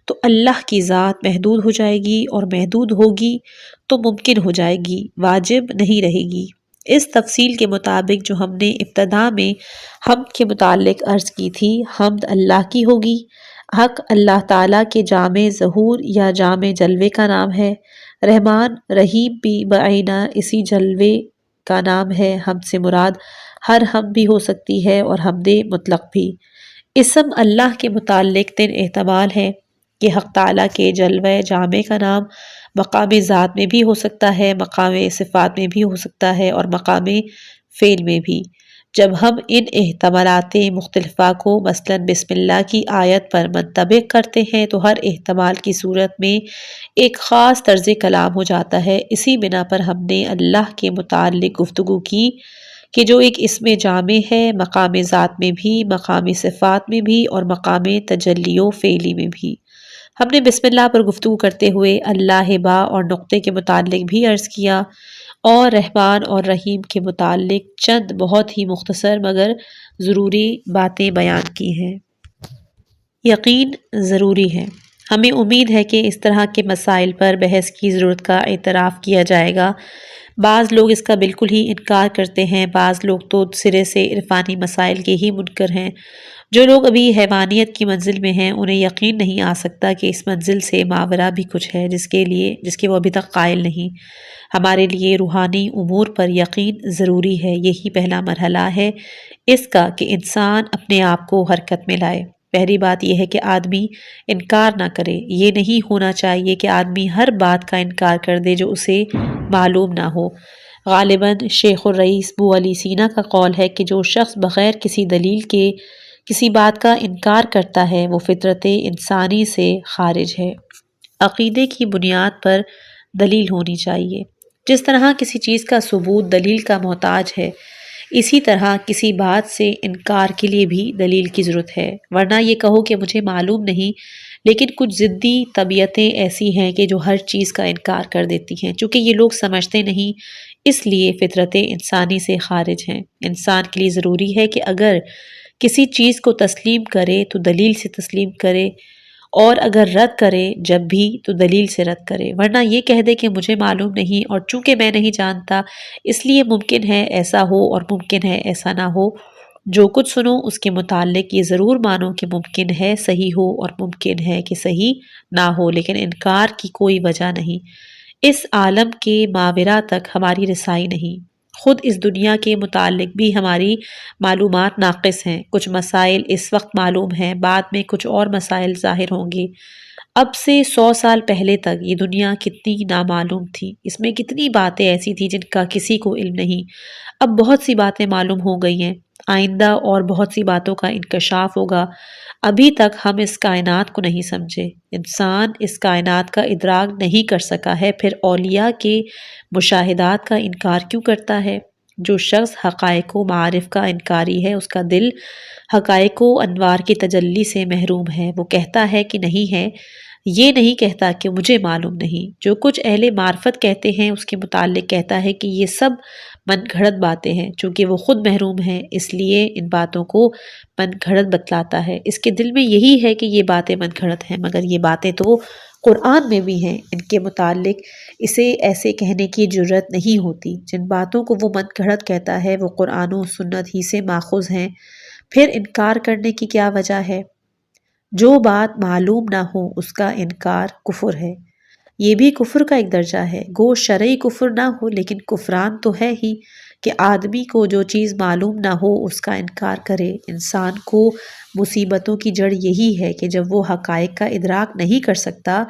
تو اللہ کی ذات محدود ہو جائے گی، اور محدود ہوگی تو ممکن ہو جائے گی، واجب نہیں رہے گی۔ اس تفصیل کے مطابق جو ہم نے ابتدا میں حمد کے متعلق عرض کی تھی، حمد اللہ کی ہوگی۔ حق اللہ تعالیٰ کے جامع ظہور یا جامع جلوے کا نام ہے۔ رحمان، رحیم بھی بعینہ اسی جلوے کا نام ہے۔ حمد سے مراد ہر حمد بھی ہو سکتی ہے اور حمد مطلق بھی۔ اسم اللہ کے متعلق 3 احتمال ہیں کہ حق تعالیٰ کے جلوہ جامع کا نام مقام ذات میں بھی ہو سکتا ہے، مقام صفات میں بھی ہو سکتا ہے اور مقام فعل میں بھی۔ جب ہم ان احتمالات مختلفہ کو مثلا بسم اللہ کی آیت پر منطبق کرتے ہیں تو ہر احتمال کی صورت میں ایک خاص طرز کلام ہو جاتا ہے۔ اسی بنا پر ہم نے اللہ کے متعلق گفتگو کی کہ جو ایک اسم جامع ہے، مقام ذات میں بھی، مقام صفات میں بھی اور مقام تجلی و فعلی میں بھی۔ ہم نے بسم اللہ پر گفتگو کرتے ہوئے اللہ با اور نقطے کے متعلق بھی عرض کیا، اور رحمان اور رحیم کے متعلق چند بہت ہی مختصر مگر ضروری باتیں بیان کی ہیں۔ یقین ضروری ہے۔ ہمیں امید ہے کہ اس طرح کے مسائل پر بحث کی ضرورت کا اعتراف کیا جائے گا۔ بعض لوگ اس کا بالکل ہی انکار کرتے ہیں، بعض لوگ تو سرے سے عرفانی مسائل کے ہی منکر ہیں۔ جو لوگ ابھی حیوانیت کی منزل میں ہیں انہیں یقین نہیں آ سکتا کہ اس منزل سے ماورا بھی کچھ ہے جس کے وہ ابھی تک قائل نہیں۔ ہمارے لیے روحانی امور پر یقین ضروری ہے۔ یہی پہلا مرحلہ ہے اس کا کہ انسان اپنے آپ کو حرکت میں لائے۔ پہلی بات یہ ہے کہ آدمی انکار نہ کرے۔ یہ نہیں ہونا چاہیے کہ آدمی ہر بات کا انکار کر دے جو اسے معلوم نہ ہو۔ غالباً شیخ الرئیس ابو علی سینا کا قول ہے کہ جو شخص بغیر کسی دلیل کے کسی بات کا انکار کرتا ہے وہ فطرت انسانی سے خارج ہے۔ عقیدے کی بنیاد پر دلیل ہونی چاہیے۔ جس طرح کسی چیز کا ثبوت دلیل کا محتاج ہے، اسی طرح کسی بات سے انکار کے لیے بھی دلیل کی ضرورت ہے، ورنہ یہ کہو کہ مجھے معلوم نہیں، لیکن کچھ ضدی طبیعتیں ایسی ہیں کہ جو ہر چیز کا انکار کر دیتی ہیں۔ چونکہ یہ لوگ سمجھتے نہیں، اس لیے فطرت انسانی سے خارج ہیں۔ انسان کے لیے ضروری ہے کہ اگر کسی چیز کو تسلیم کرے تو دلیل سے تسلیم کرے، اور اگر رد کرے جب بھی تو دلیل سے رد کرے، ورنہ یہ کہہ دے کہ مجھے معلوم نہیں اور چونکہ میں نہیں جانتا اس لیے ممکن ہے ایسا ہو اور ممکن ہے ایسا نہ ہو۔ جو کچھ سنو اس کے متعلق یہ ضرور مانو کہ ممکن ہے صحیح ہو اور ممکن ہے کہ صحیح نہ ہو، لیکن انکار کی کوئی وجہ نہیں۔ اس عالم کے ماورا تک ہماری رسائی نہیں۔ خود اس دنیا کے متعلق بھی ہماری معلومات ناقص ہیں۔ کچھ مسائل اس وقت معلوم ہیں، بعد میں کچھ اور مسائل ظاہر ہوں گے۔ اب سے 100 سال پہلے تک یہ دنیا کتنی نامعلوم تھی، اس میں کتنی باتیں ایسی تھیں جن کا کسی کو علم نہیں۔ اب بہت سی باتیں معلوم ہو گئی ہیں، آئندہ اور بہت سی باتوں کا انکشاف ہوگا۔ ابھی تک ہم اس کائنات کو نہیں سمجھے، انسان اس کائنات کا ادراک نہیں کر سکا ہے، پھر اولیاء کے مشاہدات کا انکار کیوں کرتا ہے؟ جو شخص حقائق و معارف کا انکاری ہے اس کا دل حقائق و انوار کی تجلی سے محروم ہے۔ وہ کہتا ہے کہ نہیں ہے، یہ نہیں کہتا کہ مجھے معلوم نہیں۔ جو کچھ اہل معرفت کہتے ہیں اس کے متعلق کہتا ہے کہ یہ سب من گھڑت باتیں ہیں۔ چونکہ وہ خود محروم ہے اس لیے ان باتوں کو من گھڑت بتلاتا ہے۔ اس کے دل میں یہی ہے کہ یہ باتیں من گھڑت ہیں، مگر یہ باتیں تو قرآن میں بھی ہیں، ان کے متعلق اسے ایسے کہنے کی جرت نہیں ہوتی۔ جن باتوں کو وہ من گھڑت کہتا ہے وہ قرآن و سنت ہی سے ماخوذ ہیں، پھر انکار کرنے کی کیا وجہ ہے؟ جو بات معلوم نہ ہو اس کا انکار کفر ہے۔ یہ بھی کفر کا ایک درجہ ہے، گو شرعی کفر نہ ہو لیکن کفران تو ہے ہی، کہ آدمی کو جو چیز معلوم نہ ہو اس کا انکار کرے۔ انسان کو مصیبتوں کی جڑ یہی ہے کہ جب وہ حقائق کا ادراک نہیں کر سکتا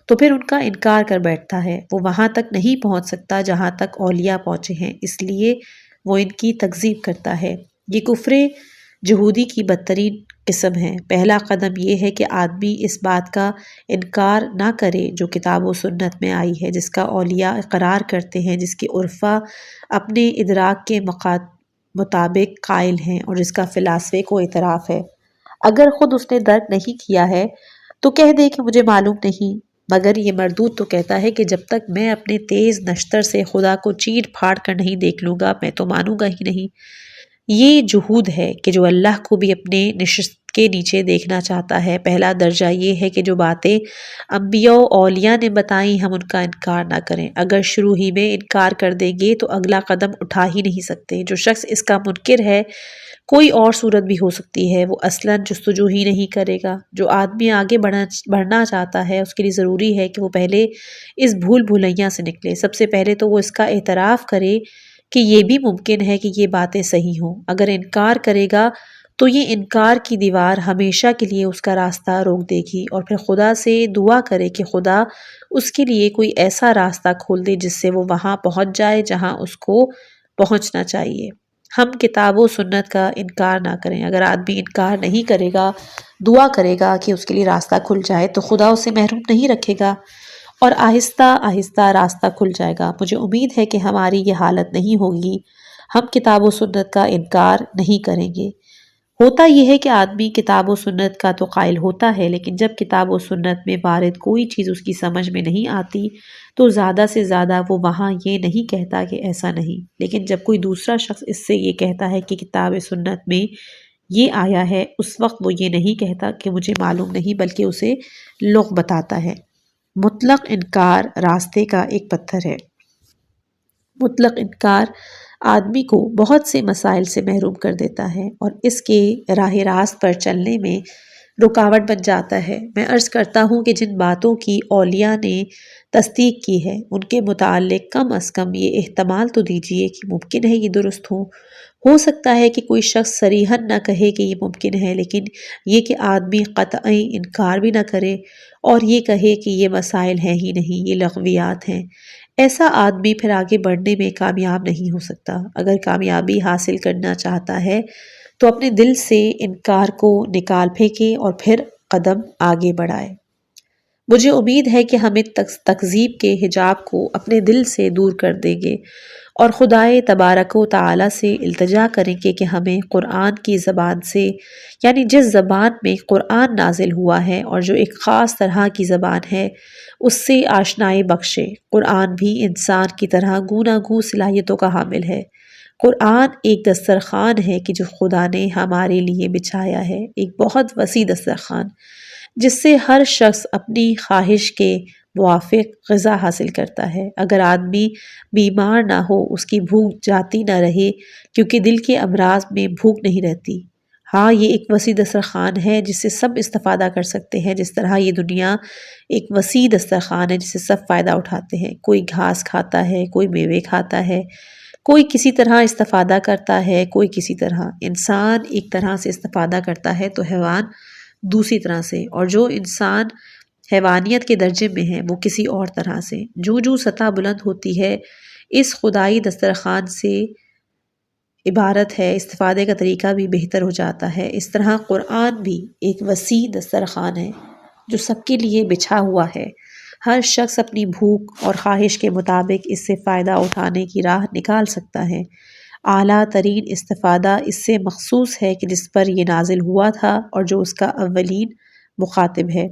تو پھر ان کا انکار کر بیٹھتا ہے۔ وہ وہاں تک نہیں پہنچ سکتا جہاں تک اولیاء پہنچے ہیں، اس لیے وہ ان کی تکذیب کرتا ہے۔ یہ کفر جہودی کی بدترین قسم ہے۔ پہلا قدم یہ ہے کہ آدمی اس بات کا انکار نہ کرے جو کتاب و سنت میں آئی ہے، جس کا اولیاء اقرار کرتے ہیں، جس کے عرفا اپنے ادراک کے مطابق قائل ہیں اور جس کا فلاسفے کو اعتراف ہے۔ اگر خود اس نے درک نہیں کیا ہے تو کہہ دے کہ مجھے معلوم نہیں، مگر یہ مردود تو کہتا ہے کہ جب تک میں اپنے تیز نشتر سے خدا کو چیر پھاڑ کر نہیں دیکھ لوں گا میں تو مانوں گا ہی نہیں۔ یہ جہود ہے کہ جو اللہ کو بھی اپنے نشست کے نیچے دیکھنا چاہتا ہے۔ پہلا درجہ یہ ہے کہ جو باتیں انبیاء و اولیاء نے بتائیں ہم ان کا انکار نہ کریں۔ اگر شروع ہی میں انکار کر دیں گے تو اگلا قدم اٹھا ہی نہیں سکتے۔ جو شخص اس کا منکر ہے، کوئی اور صورت بھی ہو سکتی ہے، وہ اصلاً جستجو ہی نہیں کرے گا۔ جو آدمی آگے بڑھنا چاہتا ہے اس کے لیے ضروری ہے کہ وہ پہلے اس بھول بھلیاں سے نکلے۔ سب سے پہلے تو وہ اس کا اعتراف کرے کہ یہ بھی ممکن ہے کہ یہ باتیں صحیح ہوں۔ اگر انکار کرے گا تو یہ انکار کی دیوار ہمیشہ کے لیے اس کا راستہ روک دے گی، اور پھر خدا سے دعا کرے کہ خدا اس کے لیے کوئی ایسا راستہ کھول دے جس سے وہ وہاں پہنچ جائے جہاں اس کو پہنچنا چاہیے۔ ہم کتاب و سنت کا انکار نہ کریں۔ اگر آدمی انکار نہیں کرے گا، دعا کرے گا کہ اس کے لیے راستہ کھل جائے تو خدا اسے محروم نہیں رکھے گا اور آہستہ آہستہ راستہ کھل جائے گا۔ مجھے امید ہے کہ ہماری یہ حالت نہیں ہوگی، ہم کتاب و سنت کا انکار نہیں کریں گے۔ ہوتا یہ ہے کہ آدمی کتاب و سنت کا تو قائل ہوتا ہے، لیکن جب کتاب و سنت میں وارد کوئی چیز اس کی سمجھ میں نہیں آتی تو زیادہ سے زیادہ وہ وہاں یہ نہیں کہتا کہ ایسا نہیں، لیکن جب کوئی دوسرا شخص اس سے یہ کہتا ہے کہ کتاب سنت میں یہ آیا ہے، اس وقت وہ یہ نہیں کہتا کہ مجھے معلوم نہیں، بلکہ اسے لغ بتاتا ہے۔ مطلق انکار راستے کا ایک پتھر ہے۔ مطلق انکار آدمی کو بہت سے مسائل سے محروم کر دیتا ہے اور اس کے راہ راست پر چلنے میں رکاوٹ بن جاتا ہے۔ میں عرض کرتا ہوں کہ جن باتوں کی اولیاء نے تصدیق کی ہے ان کے متعلق کم از کم یہ احتمال تو دیجئے کہ ممکن ہے یہ درست ہو سکتا ہے کہ کوئی شخص صریحاً نہ کہے کہ یہ ممکن ہے، لیکن یہ کہ آدمی قطعی انکار بھی نہ کرے اور یہ کہے کہ یہ مسائل ہیں ہی نہیں، یہ لغویات ہیں، ایسا آدمی پھر آگے بڑھنے میں کامیاب نہیں ہو سکتا۔ اگر کامیابی حاصل کرنا چاہتا ہے تو اپنے دل سے انکار کو نکال پھینکے اور پھر قدم آگے بڑھائے۔ مجھے امید ہے کہ ہم ان تکذیب کے حجاب کو اپنے دل سے دور کر دیں گے اور خدائے تبارک و تعالی سے التجا کریں گے کہ ہمیں قرآن کی زبان سے، یعنی جس زبان میں قرآن نازل ہوا ہے اور جو ایک خاص طرح کی زبان ہے، اس سے آشنائی بخشے۔ قرآن بھی انسان کی طرح گوناگوں صلاحیتوں کا حامل ہے۔ قرآن ایک دسترخوان ہے کہ جو خدا نے ہمارے لیے بچھایا ہے، ایک بہت وسیع دسترخوان جس سے ہر شخص اپنی خواہش کے موافق غذا حاصل کرتا ہے۔ اگر آدمی بیمار نہ ہو، اس کی بھوک جاتی نہ رہے، کیونکہ دل کے امراض میں بھوک نہیں رہتی۔ ہاں، یہ ایک وسیع دسترخوان ہے جس سے سب استفادہ کر سکتے ہیں، جس طرح یہ دنیا ایک وسیع دسترخوان ہے جس سے سب فائدہ اٹھاتے ہیں۔ کوئی گھاس کھاتا ہے، کوئی میوے کھاتا ہے، کوئی کسی طرح استفادہ کرتا ہے، کوئی کسی طرح۔ انسان ایک طرح سے استفادہ کرتا ہے تو حیوان دوسری طرح سے، اور جو انسان حیوانیت کے درجے میں ہے وہ کسی اور طرح سے۔ جو سطح بلند ہوتی ہے اس خدائی دسترخوان سے عبارت ہے، استفادے کا طریقہ بھی بہتر ہو جاتا ہے۔ اس طرح قرآن بھی ایک وسیع دسترخوان ہے جو سب کے لیے بچھا ہوا ہے۔ ہر شخص اپنی بھوک اور خواہش کے مطابق اس سے فائدہ اٹھانے کی راہ نکال سکتا ہے۔ اعلیٰ ترین استفادہ اس سے مخصوص ہے کہ جس پر یہ نازل ہوا تھا اور جو اس کا اولین مخاطب ہے۔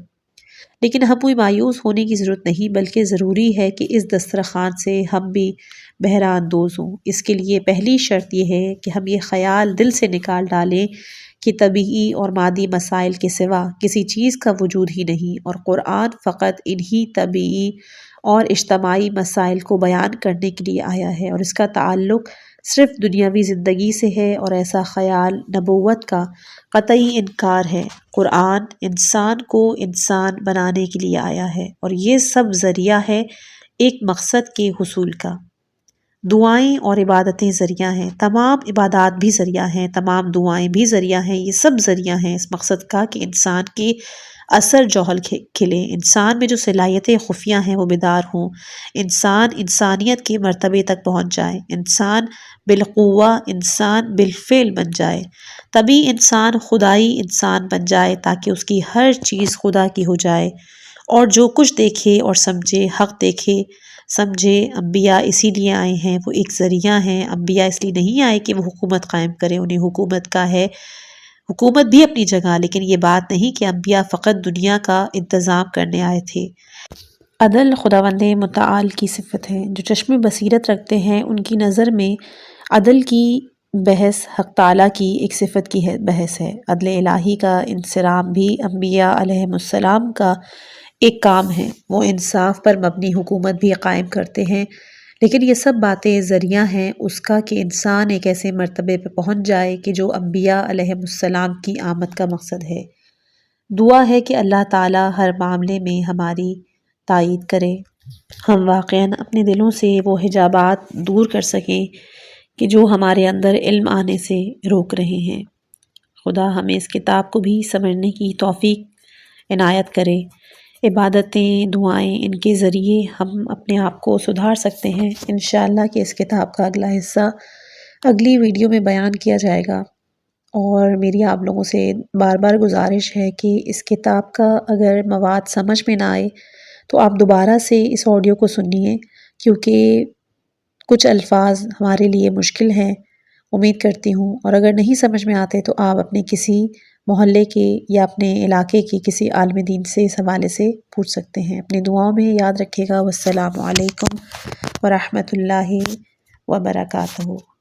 لیکن ہم کوئی مایوس ہونے کی ضرورت نہیں، بلکہ ضروری ہے کہ اس دسترخوان سے ہم بھی بہرہ اندوز ہوں۔ اس کے لیے پہلی شرط یہ ہے کہ ہم یہ خیال دل سے نکال ڈالیں کہ طبعی اور مادی مسائل کے سوا کسی چیز کا وجود ہی نہیں، اور قرآن فقط انہی طبعی اور اجتماعی مسائل کو بیان کرنے کے لیے آیا ہے اور اس کا تعلق صرف دنیاوی زندگی سے ہے، اور ایسا خیال نبوت کا قطعی انکار ہے۔ قرآن انسان کو انسان بنانے کے لیے آیا ہے اور یہ سب ذریعہ ہے ایک مقصد کے حصول کا۔ دعائیں اور عبادتیں ذریعہ ہیں، تمام عبادات بھی ذریعہ ہیں، تمام دعائیں بھی ذریعہ ہیں، یہ سب ذریعہ ہیں اس مقصد کا کہ انسان کے اثر جوہر کھلے، انسان میں جو صلاحیتیں خفیہ ہیں وہ بیدار ہوں، انسان انسانیت کے مرتبے تک پہنچ جائے، انسان بالقوہ، انسان بالفعل بن جائے، تبھی انسان خدائی انسان بن جائے تاکہ اس کی ہر چیز خدا کی ہو جائے، اور جو کچھ دیکھے اور سمجھے، حق دیکھے سمجھے۔ انبیاء اسی لیے آئے ہیں، وہ ایک ذریعہ ہیں، انبیاء اس لیے نہیں آئے کہ وہ حکومت قائم کریں، انہیں حکومت کا ہے، حکومت بھی اپنی جگہ، لیکن یہ بات نہیں کہ انبیاء فقط دنیا کا انتظام کرنے آئے تھے۔ عدل خداوند متعال کی صفت ہے، جو چشم بصیرت رکھتے ہیں ان کی نظر میں عدل کی بحث حق تعالیٰ کی ایک صفت کی بحث ہے۔ عدل الہی کا انصرام بھی انبیاء علیہم السلام کا ایک کام ہے، وہ انصاف پر مبنی حکومت بھی قائم کرتے ہیں، لیکن یہ سب باتیں ذریعہ ہیں اس کا کہ انسان ایک ایسے مرتبے پہ پہنچ جائے کہ جو انبیاء علیہم السلام کی آمد کا مقصد ہے۔ دعا ہے کہ اللہ تعالیٰ ہر معاملے میں ہماری تائید کرے، ہم واقعاً اپنے دلوں سے وہ حجابات دور کر سکیں کہ جو ہمارے اندر علم آنے سے روک رہے ہیں۔ خدا ہمیں اس کتاب کو بھی سمجھنے کی توفیق عنایت کرے۔ عبادتیں، دعائیں، ان کے ذریعے ہم اپنے آپ کو سدھار سکتے ہیں۔ انشاءاللہ کہ اس کتاب کا اگلا حصہ اگلی ویڈیو میں بیان کیا جائے گا، اور میری آپ لوگوں سے بار بار گزارش ہے کہ اس کتاب کا اگر مواد سمجھ میں نہ آئے تو آپ دوبارہ سے اس آڈیو کو سنیے، کیونکہ کچھ الفاظ ہمارے لیے مشکل ہیں، امید کرتی ہوں، اور اگر نہیں سمجھ میں آتے تو آپ اپنے کسی محلے کے یا اپنے علاقے کی کسی عالم دین سے اس حوالے سے پوچھ سکتے ہیں۔ اپنی دعاؤں میں یاد رکھیے گا۔ والسلام علیکم ورحمۃ اللہ وبرکاتہ۔